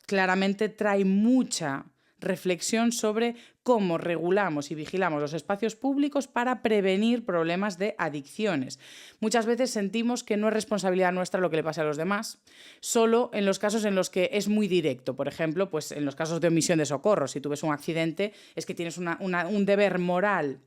claramente trae mucha reflexión sobre cómo regulamos y vigilamos los espacios públicos para prevenir problemas de adicciones. Muchas veces sentimos que no es responsabilidad nuestra lo que le pasa a los demás, solo en los casos en los que es muy directo. Por ejemplo, pues en los casos de omisión de socorro. Si tú ves un accidente, es que tienes un deber moral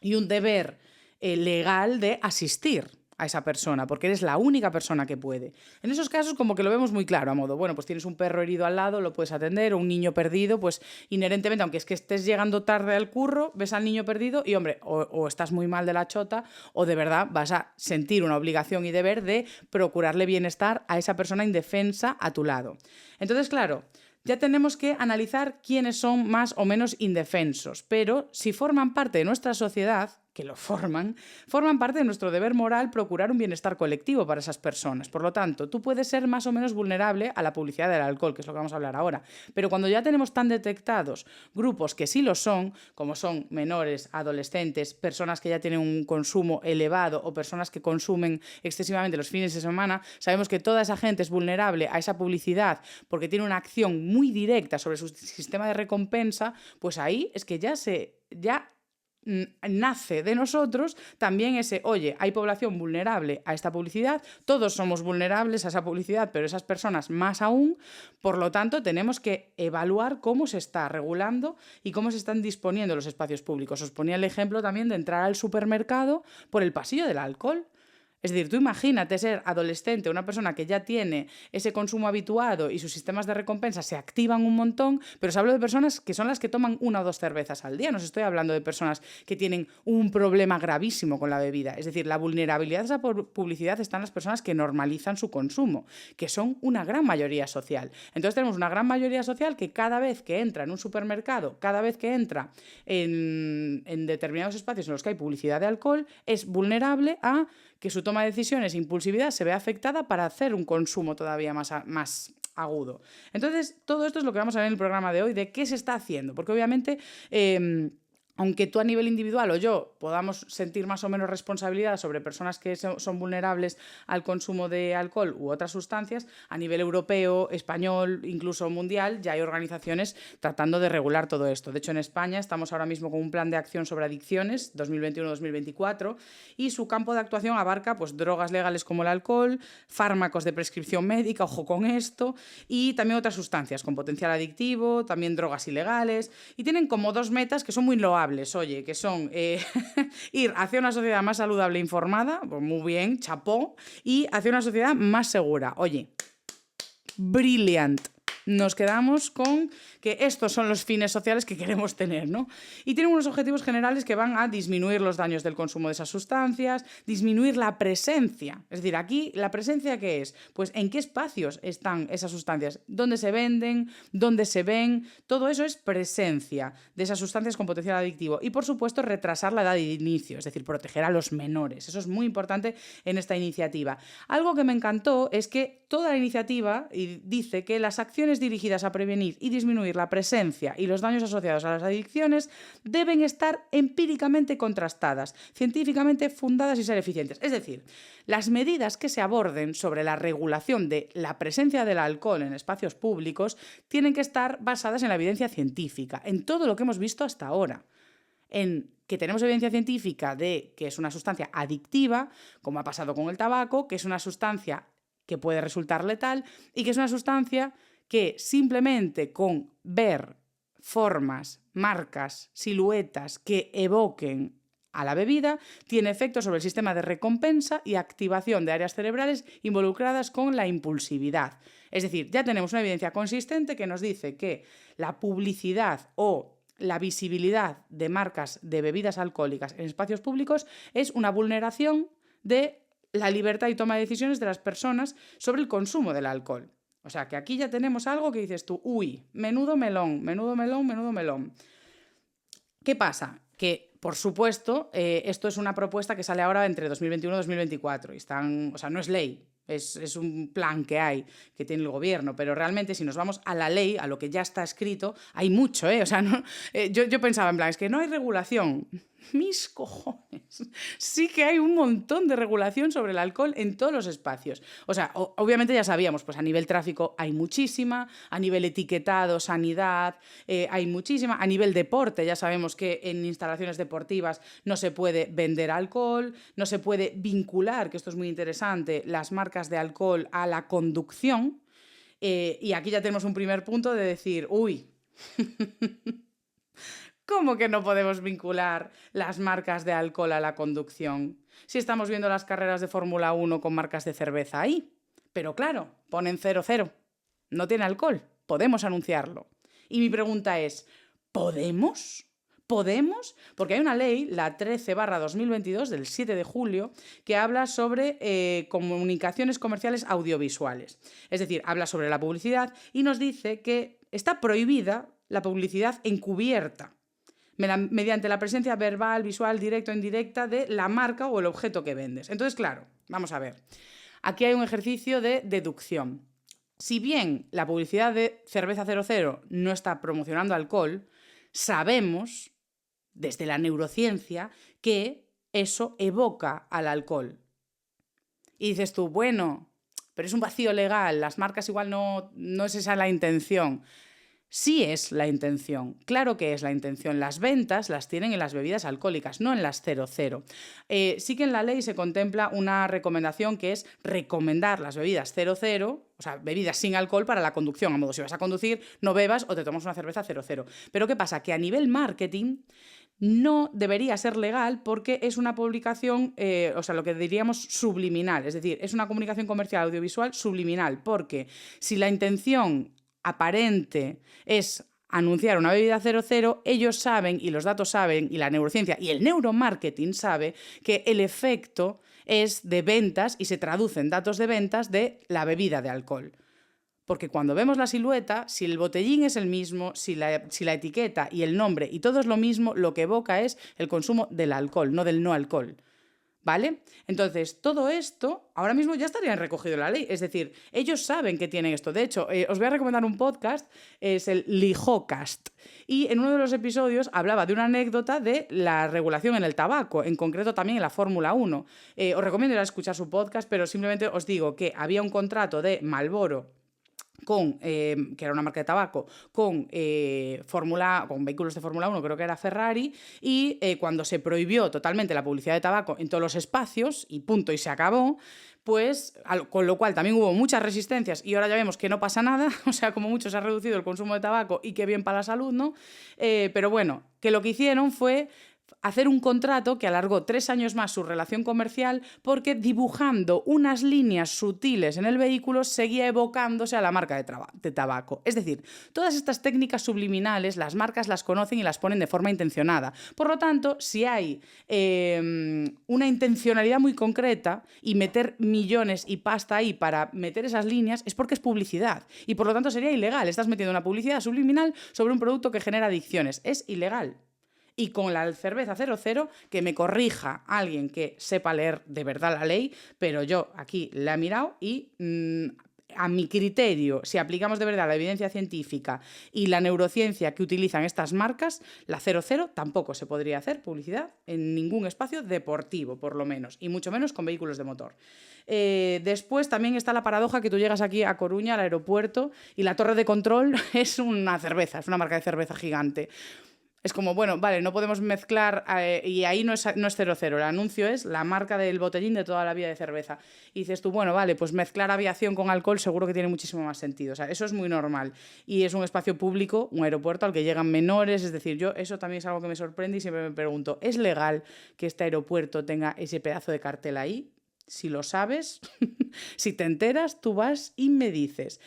y un deber legal de asistir a esa persona, porque eres la única persona que puede. En esos casos como que lo vemos muy claro, a modo, bueno, pues tienes un perro herido al lado, lo puedes atender, o un niño perdido, pues inherentemente, aunque es que estés llegando tarde al curro, ves al niño perdido y, hombre, o estás muy mal de la chota, o de verdad vas a sentir una obligación y deber de procurarle bienestar a esa persona indefensa a tu lado. Entonces, claro, ya tenemos que analizar quiénes son más o menos indefensos, pero si forman parte de nuestra sociedad, que lo forman parte de nuestro deber moral procurar un bienestar colectivo para esas personas. Por lo tanto, tú puedes ser más o menos vulnerable a la publicidad del alcohol, que es lo que vamos a hablar ahora. Pero cuando ya tenemos tan detectados grupos que sí lo son, como son menores, adolescentes, personas que ya tienen un consumo elevado o personas que consumen excesivamente los fines de semana, sabemos que toda esa gente es vulnerable a esa publicidad porque tiene una acción muy directa sobre su sistema de recompensa, pues ahí es que ya nace de nosotros también ese, oye, hay población vulnerable a esta publicidad, todos somos vulnerables a esa publicidad, pero esas personas más aún, por lo tanto tenemos que evaluar cómo se está regulando y cómo se están disponiendo los espacios públicos. Os ponía el ejemplo también de entrar al supermercado por el pasillo del alcohol. Es decir, tú imagínate ser adolescente, una persona que ya tiene ese consumo habituado y sus sistemas de recompensa se activan un montón, pero os hablo de personas que son las que toman 1 o 2 cervezas al día. No os estoy hablando de personas que tienen un problema gravísimo con la bebida. Es decir, la vulnerabilidad a esa publicidad está en las personas que normalizan su consumo, que son una gran mayoría social. Entonces tenemos una gran mayoría social que cada vez que entra en un supermercado, cada vez que entra en determinados espacios en los que hay publicidad de alcohol, es vulnerable a que su toma de decisiones e impulsividad se vea afectada para hacer un consumo todavía más agudo. Entonces, todo esto es lo que vamos a ver en el programa de hoy, de qué se está haciendo, porque obviamente aunque tú a nivel individual o yo podamos sentir más o menos responsabilidad sobre personas que son vulnerables al consumo de alcohol u otras sustancias, a nivel europeo, español, incluso mundial, ya hay organizaciones tratando de regular todo esto. De hecho, en España estamos ahora mismo con un plan de acción sobre adicciones 2021-2024 y su campo de actuación abarca pues, drogas legales como el alcohol, fármacos de prescripción médica, ojo con esto, y también otras sustancias con potencial adictivo, también drogas ilegales, y tienen como 2 metas que son muy loables. Oye, que son ir hacia una sociedad más saludable e informada, pues muy bien, chapó, y hacia una sociedad más segura. Oye, brilliant. nos quedamos con que estos son los fines sociales que queremos tener, ¿no? Y tienen unos objetivos generales que van a disminuir los daños del consumo de esas sustancias, disminuir la presencia. Es decir, aquí, ¿la presencia qué es? Pues en qué espacios están esas sustancias, dónde se venden, dónde se ven, todo eso es presencia de esas sustancias con potencial adictivo. Y, por supuesto, retrasar la edad de inicio, es decir, proteger a los menores. Eso es muy importante en esta iniciativa. Algo que me encantó es que toda la iniciativa dice que las acciones dirigidas a prevenir y disminuir la presencia y los daños asociados a las adicciones deben estar empíricamente contrastadas, científicamente fundadas y ser eficientes. Es decir, las medidas que se aborden sobre la regulación de la presencia del alcohol en espacios públicos tienen que estar basadas en la evidencia científica, en todo lo que hemos visto hasta ahora. En que tenemos evidencia científica de que es una sustancia adictiva, como ha pasado con el tabaco, que es una sustancia que puede resultar letal y que es una sustancia que simplemente con ver formas, marcas, siluetas que evoquen a la bebida, tiene efectos sobre el sistema de recompensa y activación de áreas cerebrales involucradas con la impulsividad. Es decir, ya tenemos una evidencia consistente que nos dice que la publicidad o la visibilidad de marcas de bebidas alcohólicas en espacios públicos es una vulneración de la libertad y toma de decisiones de las personas sobre el consumo del alcohol. O sea, que aquí ya tenemos algo que dices tú, uy, menudo melón, menudo melón, menudo melón. ¿Qué pasa? Que, por supuesto, esto es una propuesta que sale ahora entre 2021 y 2024. Y no es ley. Es un plan que hay, que tiene el gobierno, pero realmente si nos vamos a la ley, a lo que ya está escrito, hay mucho, ¿eh? O sea, no, yo pensaba en plan, es que no hay regulación. Mis cojones. Sí que hay un montón de regulación sobre el alcohol en todos los espacios. O sea, obviamente ya sabíamos, pues a nivel tráfico hay muchísima, a nivel etiquetado, sanidad, hay muchísima, a nivel deporte ya sabemos que en instalaciones deportivas no se puede vender alcohol, no se puede vincular, que esto es muy interesante, las marcas de alcohol a la conducción. Y aquí ya tenemos un primer punto de decir, uy, ¿cómo que no podemos vincular las marcas de alcohol a la conducción? Si estamos viendo las carreras de Fórmula 1 con marcas de cerveza ahí. Pero claro, ponen 0,0. No tiene alcohol. Podemos anunciarlo. Y mi pregunta es, ¿podemos? ¿Podemos? Porque hay una ley, la 13/2022, del 7 de julio, que habla sobre comunicaciones comerciales audiovisuales. Es decir, habla sobre la publicidad y nos dice que está prohibida la publicidad encubierta mediante la presencia verbal, visual, directa o indirecta de la marca o el objeto que vendes. Entonces, claro, vamos a ver. Aquí hay un ejercicio de deducción. Si bien la publicidad de cerveza 00 no está promocionando alcohol, sabemos, desde la neurociencia, que eso evoca al alcohol. Y dices tú, bueno, pero es un vacío legal, las marcas igual no es esa la intención. Sí es la intención, claro que es la intención. Las ventas las tienen en las bebidas alcohólicas, no en las 00. Sí que en la ley se contempla una recomendación que es recomendar las bebidas 00, o sea, bebidas sin alcohol para la conducción. A modo, si vas a conducir, no bebas o te tomas una cerveza 00. Pero ¿qué pasa? Que a nivel marketing no debería ser legal porque es una publicación, lo que diríamos subliminal. Es decir, es una comunicación comercial audiovisual subliminal, porque si la intención aparente es anunciar una bebida 00, ellos saben, y los datos saben, y la neurociencia y el neuromarketing sabe que el efecto es de ventas y se traduce en datos de ventas de la bebida de alcohol. Porque cuando vemos la silueta, si el botellín es el mismo, si la etiqueta y el nombre y todo es lo mismo, lo que evoca es el consumo del alcohol, no del no alcohol. ¿Vale? Entonces, todo esto ahora mismo ya estaría recogido en la ley. Es decir, ellos saben que tienen esto. De hecho, os voy a recomendar un podcast, es el Lijocast. Y en uno de los episodios hablaba de una anécdota de la regulación en el tabaco, en concreto también en la Fórmula 1. Os recomiendo ir a escuchar su podcast, pero simplemente os digo que había un contrato de Marlboro que era una marca de tabaco, con vehículos de Fórmula 1, creo que era Ferrari, y cuando se prohibió totalmente la publicidad de tabaco en todos los espacios, y punto, y se acabó, pues con lo cual también hubo muchas resistencias y ahora ya vemos que no pasa nada, o sea, como mucho se ha reducido el consumo de tabaco y qué bien para la salud, ¿no? Pero bueno, que lo que hicieron fue hacer un contrato que alargó 3 años más su relación comercial porque dibujando unas líneas sutiles en el vehículo seguía evocándose a la marca de tabaco. Es decir, todas estas técnicas subliminales las marcas las conocen y las ponen de forma intencionada. Por lo tanto, si hay una intencionalidad muy concreta y meter millones y pasta ahí para meter esas líneas es porque es publicidad y por lo tanto sería ilegal. Estás metiendo una publicidad subliminal sobre un producto que genera adicciones. Es ilegal. Y con la cerveza 00, que me corrija alguien que sepa leer de verdad la ley, pero yo aquí la he mirado y a mi criterio, si aplicamos de verdad la evidencia científica y la neurociencia que utilizan estas marcas, la 00 tampoco se podría hacer publicidad en ningún espacio deportivo, por lo menos, y mucho menos con vehículos de motor. Después también está la paradoja que tú llegas aquí a Coruña, al aeropuerto, y la torre de control es una cerveza, es una marca de cerveza gigante. Es como, bueno, vale, no podemos mezclar, y ahí no es 00, el anuncio es la marca del botellín de toda la vida de cerveza. Y dices tú, bueno, vale, pues mezclar aviación con alcohol seguro que tiene muchísimo más sentido. O sea, eso es muy normal. Y es un espacio público, un aeropuerto al que llegan menores, es decir, yo eso también es algo que me sorprende y siempre me pregunto, ¿es legal que este aeropuerto tenga ese pedazo de cartel ahí? Si lo sabes, si te enteras, tú vas y me dices.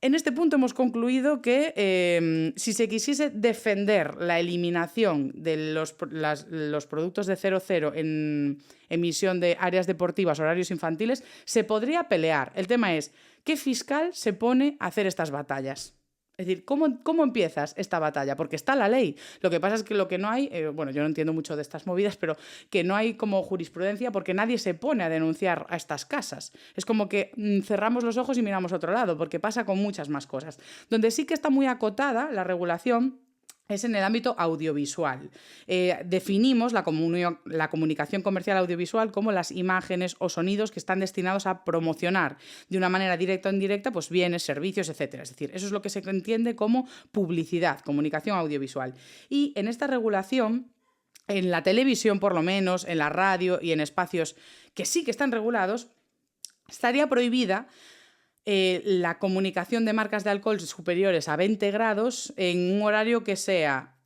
En este punto hemos concluido que si se quisiese defender la eliminación de los productos de 00 en emisión de áreas deportivas, horarios infantiles, se podría pelear. El tema es, ¿qué fiscal se pone a hacer estas batallas? Es decir, ¿cómo empiezas esta batalla? Porque está la ley. Lo que pasa es que lo que no hay, bueno, yo no entiendo mucho de estas movidas, pero que no hay como jurisprudencia porque nadie se pone a denunciar a estas casas. Es como que cerramos los ojos y miramos a otro lado, porque pasa con muchas más cosas. Donde sí que está muy acotada la regulación es en el ámbito audiovisual. Definimos la comunicación comercial audiovisual como las imágenes o sonidos que están destinados a promocionar de una manera directa o indirecta pues bienes, servicios, etc. Es decir, eso es lo que se entiende como publicidad, comunicación audiovisual. Y en esta regulación, en la televisión por lo menos, en la radio y en espacios que sí que están regulados, estaría prohibida la comunicación de marcas de alcohol superiores a 20 grados en un horario que sea...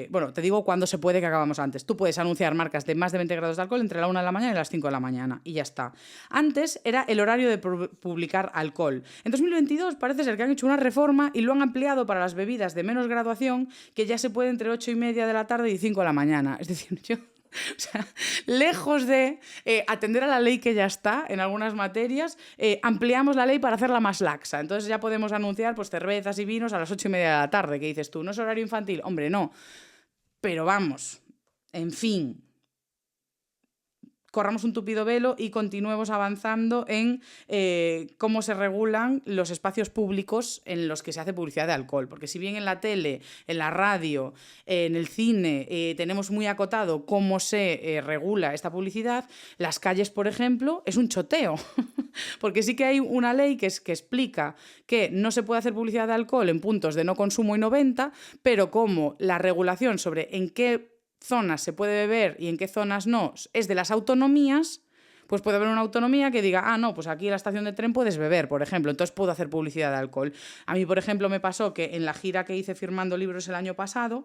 bueno, te digo cuándo se puede, que acabamos antes. Tú puedes anunciar marcas de más de 20 grados de alcohol entre la 1 de la mañana y las 5 de la mañana y ya está. Antes era el horario de publicar alcohol. En 2022 parece ser que han hecho una reforma y lo han ampliado para las bebidas de menos graduación, que ya se puede entre 8:30 de la tarde y 5 de la mañana. Es decir, yo... O sea, lejos de atender a la ley que ya está en algunas materias, ampliamos la ley para hacerla más laxa. Entonces ya podemos anunciar pues, cervezas y vinos a las 8:30 de la tarde, que dices tú, ¿no es horario infantil? Hombre, no. Pero vamos, en fin, corramos un tupido velo y continuemos avanzando en cómo se regulan los espacios públicos en los que se hace publicidad de alcohol. Porque si bien en la tele, en la radio, en el cine tenemos muy acotado cómo se regula esta publicidad, las calles, por ejemplo, es un choteo. Porque sí que hay una ley que explica que no se puede hacer publicidad de alcohol en puntos de no consumo y no venta, pero como la regulación sobre en qué zonas se puede beber y en qué zonas no es de las autonomías, pues puede haber una autonomía que diga, no, pues aquí en la estación de tren puedes beber, por ejemplo, entonces puedo hacer publicidad de alcohol. A mí, por ejemplo, me pasó que en la gira que hice firmando libros el año pasado,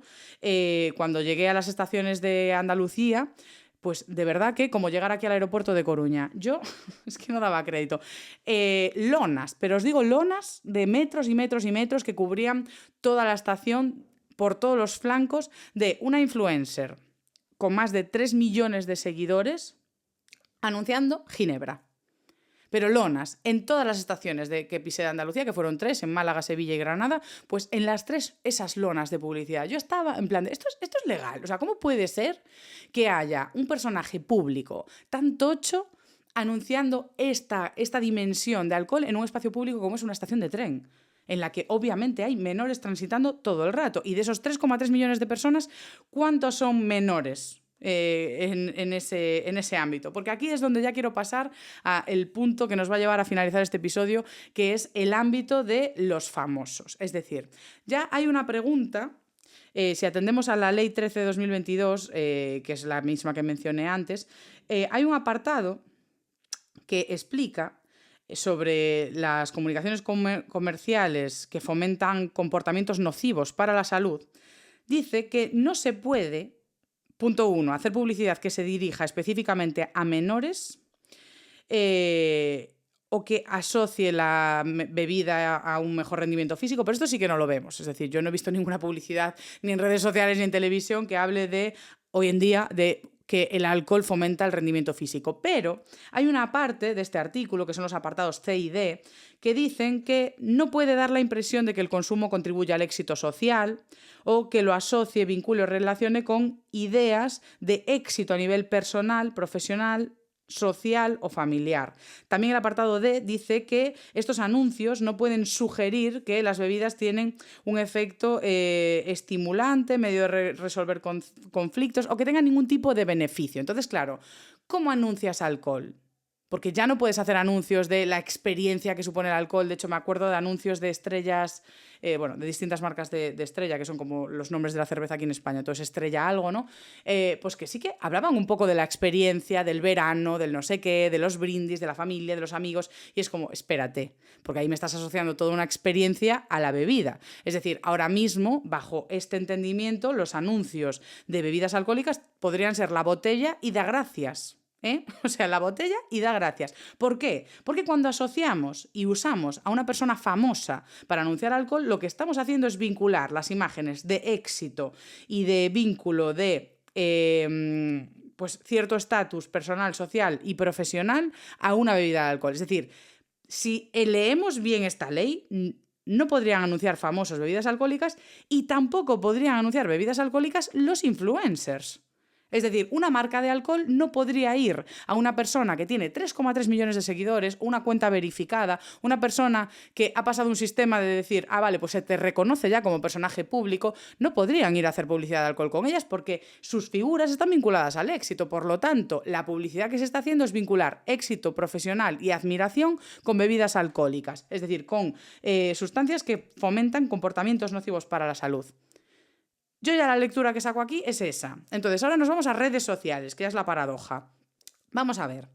cuando llegué a las estaciones de Andalucía, pues de verdad que como llegar aquí al aeropuerto de Coruña, yo es que no daba crédito. Lonas, pero os digo lonas de metros y metros y metros que cubrían toda la estación por todos los flancos de una influencer con más de 3 millones de seguidores anunciando Ginebra. Pero lonas, en todas las estaciones que pisé de Andalucía, que fueron 3, en Málaga, Sevilla y Granada, pues en las 3 esas lonas de publicidad. Yo estaba en plan, esto es legal. O sea, ¿cómo puede ser que haya un personaje público tan tocho anunciando esta dimensión de alcohol en un espacio público como es una estación de tren? En la que obviamente hay menores transitando todo el rato. Y de esos 3,3 millones de personas, ¿cuántos son menores en ese ámbito? Porque aquí es donde ya quiero pasar al punto que nos va a llevar a finalizar este episodio, que es el ámbito de los famosos. Es decir, ya hay una pregunta, si atendemos a la Ley 13 de 2022, que es la misma que mencioné antes, hay un apartado que explica sobre las comunicaciones comerciales que fomentan comportamientos nocivos para la salud, dice que no se puede Punto 1. Hacer publicidad que se dirija específicamente a menores o que asocie la bebida a un mejor rendimiento físico, pero esto sí que no lo vemos. Es decir, yo no he visto ninguna publicidad ni en redes sociales ni en televisión que hable de, hoy en día, de que el alcohol fomenta el rendimiento físico. Pero hay una parte de este artículo, que son los apartados C y D, que dicen que no puede dar la impresión de que el consumo contribuya al éxito social o que lo asocie, vincule o relacione con ideas de éxito a nivel personal, profesional, social o familiar. También el apartado D dice que estos anuncios no pueden sugerir que las bebidas tienen un efecto estimulante, medio de resolver conflictos o que tengan ningún tipo de beneficio. Entonces, claro, ¿cómo anuncias alcohol? Porque ya no puedes hacer anuncios de la experiencia que supone el alcohol. De hecho, me acuerdo de anuncios de estrellas, de distintas marcas de estrella, que son como los nombres de la cerveza aquí en España. Entonces, Estrella algo, ¿no? Pues que sí que hablaban un poco de la experiencia, del verano, del no sé qué, de los brindis, de la familia, de los amigos. Y es como, espérate, porque ahí me estás asociando toda una experiencia a la bebida. Es decir, ahora mismo, bajo este entendimiento, los anuncios de bebidas alcohólicas podrían ser la botella y da gracias. O sea, la botella y da gracias. ¿Por qué? Porque cuando asociamos y usamos a una persona famosa para anunciar alcohol, lo que estamos haciendo es vincular las imágenes de éxito y de vínculo de pues cierto estatus personal, social y profesional a una bebida de alcohol. Es decir, si leemos bien esta ley, no podrían anunciar famosos bebidas alcohólicas y tampoco podrían anunciar bebidas alcohólicas los influencers. Es decir, una marca de alcohol no podría ir a una persona que tiene 3,3 millones de seguidores, una cuenta verificada, una persona que ha pasado un sistema de decir, vale, pues se te reconoce ya como personaje público, no podrían ir a hacer publicidad de alcohol con ellas porque sus figuras están vinculadas al éxito. Por lo tanto, la publicidad que se está haciendo es vincular éxito profesional y admiración con bebidas alcohólicas, es decir, con sustancias que fomentan comportamientos nocivos para la salud. Yo ya la lectura que saco aquí es esa. Entonces, ahora nos vamos a redes sociales, que ya es la paradoja. Vamos a ver.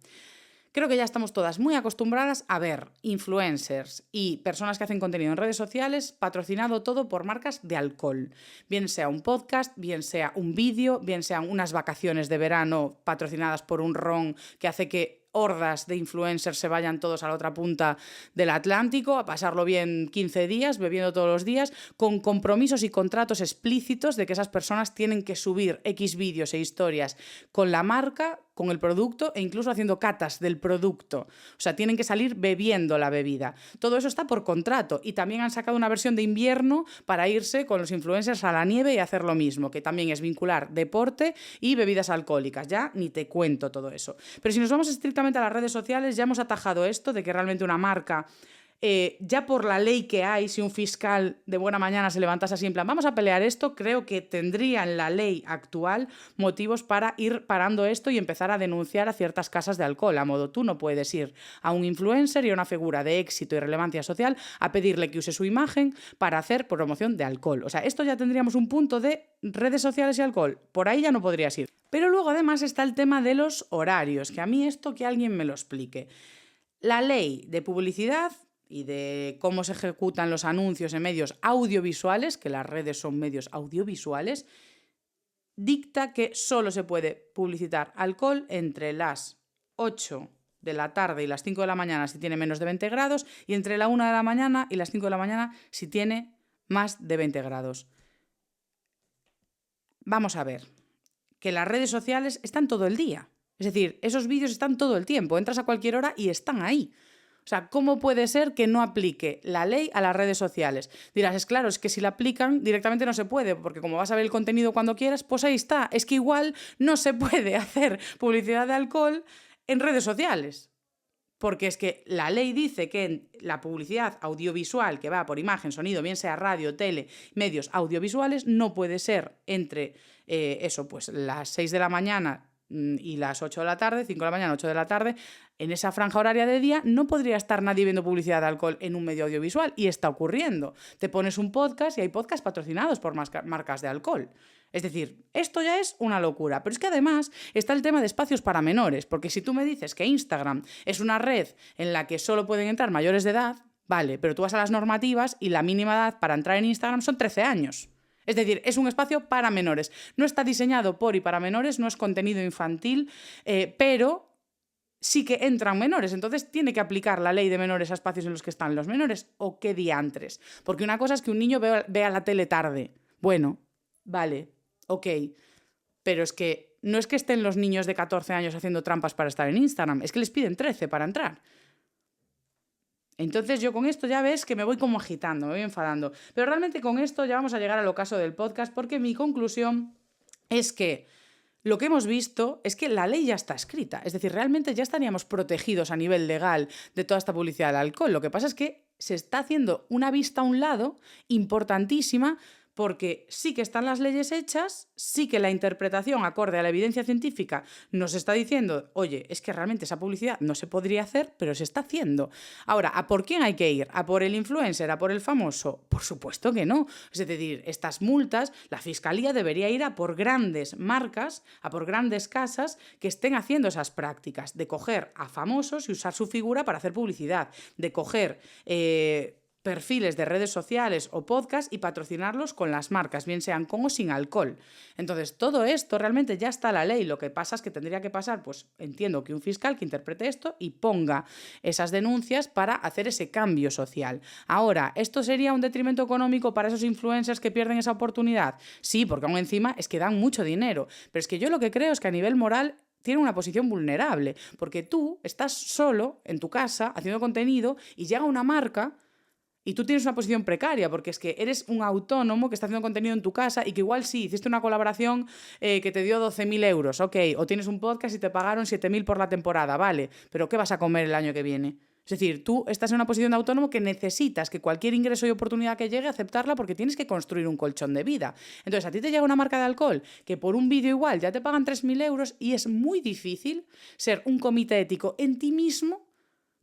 Creo que ya estamos todas muy acostumbradas a ver influencers y personas que hacen contenido en redes sociales patrocinado todo por marcas de alcohol. Bien sea un podcast, bien sea un vídeo, bien sean unas vacaciones de verano patrocinadas por un ron que hace que hordas de influencers se vayan todos a la otra punta del Atlántico a pasarlo bien 15 días, bebiendo todos los días, con compromisos y contratos explícitos de que esas personas tienen que subir X vídeos e historias con la marca, con el producto e incluso haciendo catas del producto. O sea, tienen que salir bebiendo la bebida. Todo eso está por contrato y también han sacado una versión de invierno para irse con los influencers a la nieve y hacer lo mismo, que también es vincular deporte y bebidas alcohólicas. Ya ni te cuento todo eso. Pero si nos vamos estrictamente a las redes sociales, ya hemos atajado esto de que realmente una marca, ya por la ley que hay, si un fiscal de buena mañana se levantase así en plan, vamos a pelear esto, creo que tendría en la ley actual motivos para ir parando esto y empezar a denunciar a ciertas casas de alcohol. A modo, tú no puedes ir a un influencer y a una figura de éxito y relevancia social a pedirle que use su imagen para hacer promoción de alcohol. O sea, esto ya tendríamos un punto de redes sociales y alcohol. Por ahí ya no podrías ir. Pero luego además está el tema de los horarios, que a mí esto que alguien me lo explique. La ley de publicidad y de cómo se ejecutan los anuncios en medios audiovisuales, que las redes son medios audiovisuales, dicta que solo se puede publicitar alcohol entre las 8 de la tarde y las 5 de la mañana si tiene menos de 20 grados y entre la 1 de la mañana y las 5 de la mañana si tiene más de 20 grados. Vamos a ver, que las redes sociales están todo el día. Es decir, esos vídeos están todo el tiempo, entras a cualquier hora y están ahí. O sea, ¿cómo puede ser que no aplique la ley a las redes sociales? Dirás, es claro, es que si la aplican directamente no se puede, porque como vas a ver el contenido cuando quieras, pues ahí está. Es que igual no se puede hacer publicidad de alcohol en redes sociales. Porque es que la ley dice que la publicidad audiovisual que va por imagen, sonido, bien sea radio, tele, medios audiovisuales, no puede ser entre pues las 6 de la mañana y las 8 de la tarde, 5 de la mañana, 8 de la tarde. En esa franja horaria de día no podría estar nadie viendo publicidad de alcohol en un medio audiovisual y está ocurriendo. Te pones un podcast y hay podcasts patrocinados por marcas de alcohol. Es decir, esto ya es una locura. Pero es que además está el tema de espacios para menores, porque si tú me dices que Instagram es una red en la que solo pueden entrar mayores de edad, vale, pero tú vas a las normativas y la mínima edad para entrar en Instagram son 13 años. Es decir, es un espacio para menores. No está diseñado por y para menores, no es contenido infantil, pero sí que entran menores. Entonces tiene que aplicar la ley de menores a espacios en los que están los menores. ¿O qué diantres? Porque una cosa es que un niño vea la tele tarde. Bueno, vale, ok. Pero es que no es que estén los niños de 14 años haciendo trampas para estar en Instagram, es que les piden 13 para entrar. Entonces yo con esto ya ves que me voy como agitando, me voy enfadando. Pero realmente con esto ya vamos a llegar al ocaso del podcast, porque mi conclusión es que lo que hemos visto es que la ley ya está escrita. Es decir, realmente ya estaríamos protegidos a nivel legal de toda esta publicidad del alcohol. Lo que pasa es que se está haciendo una vista a un lado importantísima, porque sí que están las leyes hechas, sí que la interpretación acorde a la evidencia científica nos está diciendo, oye, es que realmente esa publicidad no se podría hacer, pero se está haciendo. Ahora, ¿a por quién hay que ir? ¿A por el influencer? ¿A por el famoso? Por supuesto que no. Es decir, estas multas, la Fiscalía debería ir a por grandes marcas, a por grandes casas que estén haciendo esas prácticas, de coger a famosos y usar su figura para hacer publicidad, de coger perfiles de redes sociales o podcast y patrocinarlos con las marcas, bien sean con o sin alcohol. Entonces, todo esto realmente ya está la ley. Lo que pasa es que tendría que pasar, pues entiendo que un fiscal que interprete esto y ponga esas denuncias para hacer ese cambio social. Ahora, ¿esto sería un detrimento económico para esos influencers que pierden esa oportunidad? Sí, porque aún encima es que dan mucho dinero. Pero es que yo lo que creo es que a nivel moral tiene una posición vulnerable, porque tú estás solo en tu casa haciendo contenido y llega una marca y tú tienes una posición precaria, porque es que eres un autónomo que está haciendo contenido en tu casa y que igual sí, hiciste una colaboración que te dio 12.000 euros, ok, o tienes un podcast y te pagaron 7.000 por la temporada, vale, pero ¿qué vas a comer el año que viene? Es decir, tú estás en una posición de autónomo que necesitas que cualquier ingreso y oportunidad que llegue, aceptarla porque tienes que construir un colchón de vida. Entonces, a ti te llega una marca de alcohol que por un vídeo igual ya te pagan 3.000 euros y es muy difícil ser un comité ético en ti mismo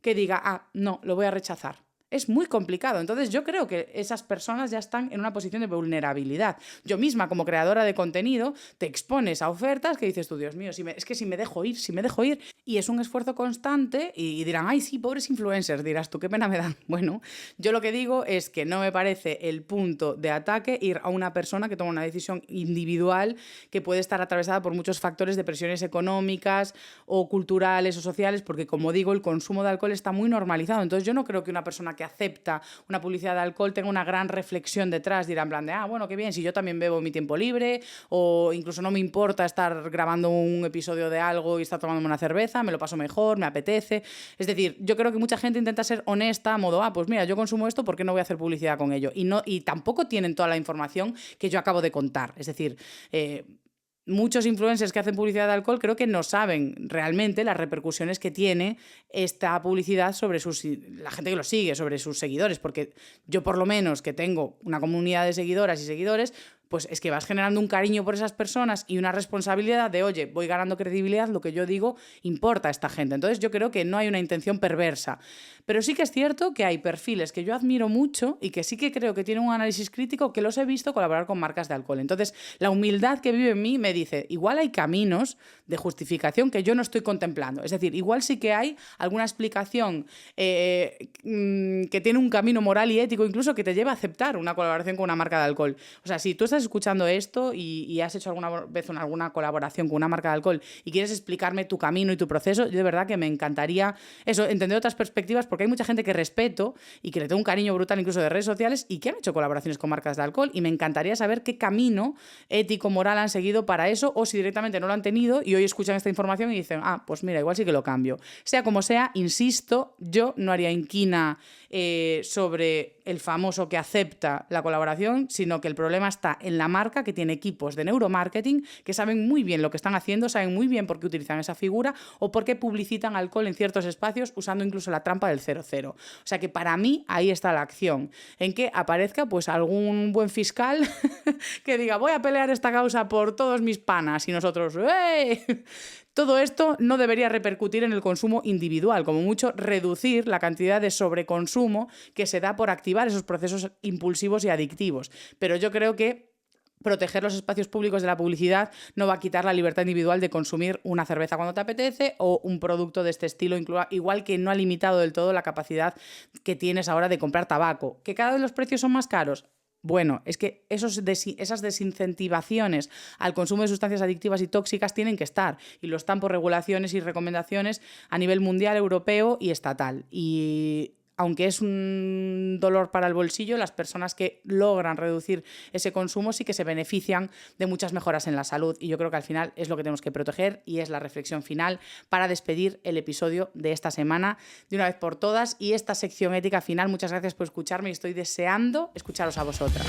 que diga, ah, no, lo voy a rechazar. Es muy complicado. Entonces yo creo que esas personas ya están en una posición de vulnerabilidad. Yo misma, como creadora de contenido, te expones a ofertas que dices tú, Dios mío, es que si me dejo ir. Y es un esfuerzo constante y dirán, ay, sí, pobres influencers, dirás tú, qué pena me dan. Bueno, yo lo que digo es que no me parece el punto de ataque ir a una persona que toma una decisión individual que puede estar atravesada por muchos factores de presiones económicas o culturales o sociales, porque como digo, el consumo de alcohol está muy normalizado. Entonces yo no creo que una persona que acepta una publicidad de alcohol tenga una gran reflexión detrás, dirá en plan de, bueno, qué bien, si yo también bebo en mi tiempo libre, o incluso no me importa estar grabando un episodio de algo y estar tomándome una cerveza, me lo paso mejor, me apetece. Es decir, yo creo que mucha gente intenta ser honesta a modo, pues mira, yo consumo esto, ¿por qué no voy a hacer publicidad con ello? Y tampoco tienen toda la información que yo acabo de contar. Es decir, muchos influencers que hacen publicidad de alcohol creo que no saben realmente las repercusiones que tiene esta publicidad sobre la gente que lo sigue, sobre sus seguidores, porque yo por lo menos que tengo una comunidad de seguidoras y seguidores, pues es que vas generando un cariño por esas personas y una responsabilidad de, oye, voy ganando credibilidad, lo que yo digo importa a esta gente. Entonces yo creo que no hay una intención perversa. Pero sí que es cierto que hay perfiles que yo admiro mucho y que sí que creo que tienen un análisis crítico que los he visto colaborar con marcas de alcohol. Entonces la humildad que vive en mí me dice, igual hay caminos de justificación que yo no estoy contemplando. Es decir, igual sí que hay alguna explicación que tiene un camino moral y ético incluso que te lleva a aceptar una colaboración con una marca de alcohol. O sea, si tú estás escuchando esto y has hecho alguna vez alguna colaboración con una marca de alcohol y quieres explicarme tu camino y tu proceso, yo de verdad que me encantaría eso, entender otras perspectivas, porque hay mucha gente que respeto y que le tengo un cariño brutal incluso de redes sociales y que han hecho colaboraciones con marcas de alcohol, y me encantaría saber qué camino ético, moral han seguido para eso, o si directamente no lo han tenido y hoy escuchan esta información y dicen, pues mira, igual sí que lo cambio. Sea como sea, insisto, yo no haría inquina sobre el famoso que acepta la colaboración, sino que el problema está en la marca, que tiene equipos de neuromarketing que saben muy bien lo que están haciendo, saben muy bien por qué utilizan esa figura o por qué publicitan alcohol en ciertos espacios usando incluso la trampa del 00. O sea que para mí ahí está la acción, en que aparezca pues algún buen fiscal que diga, voy a pelear esta causa por todos mis panas, y nosotros, ¡eh! Todo esto no debería repercutir en el consumo individual, como mucho reducir la cantidad de sobreconsumo que se da por activar esos procesos impulsivos y adictivos. Pero yo creo que proteger los espacios públicos de la publicidad no va a quitar la libertad individual de consumir una cerveza cuando te apetece o un producto de este estilo, igual que no ha limitado del todo la capacidad que tienes ahora de comprar tabaco. ¿Que cada vez los precios son más caros? bueno, es que esas desincentivaciones al consumo de sustancias adictivas y tóxicas tienen que estar, y lo están por regulaciones y recomendaciones a nivel mundial, europeo y estatal. Y aunque es un dolor para el bolsillo, las personas que logran reducir ese consumo sí que se benefician de muchas mejoras en la salud, y yo creo que al final es lo que tenemos que proteger, y es la reflexión final para despedir el episodio de esta semana de una vez por todas, y esta sección ética final. Muchas gracias por escucharme y estoy deseando escucharos a vosotras.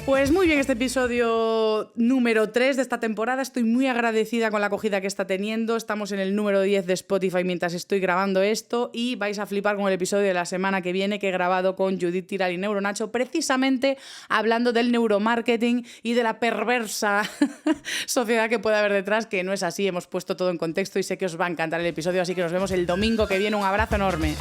Pues muy bien, este episodio número 3 de esta temporada. Estoy muy agradecida con la acogida que está teniendo. Estamos en el número 10 de Spotify mientras estoy grabando esto, y vais a flipar con el episodio de la semana que viene que he grabado con Judith Tiral y Neuronacho, precisamente hablando del neuromarketing y de la perversa sociedad que puede haber detrás, que no es así. Hemos puesto todo en contexto y sé que os va a encantar el episodio, así que nos vemos el domingo que viene. Un abrazo enorme.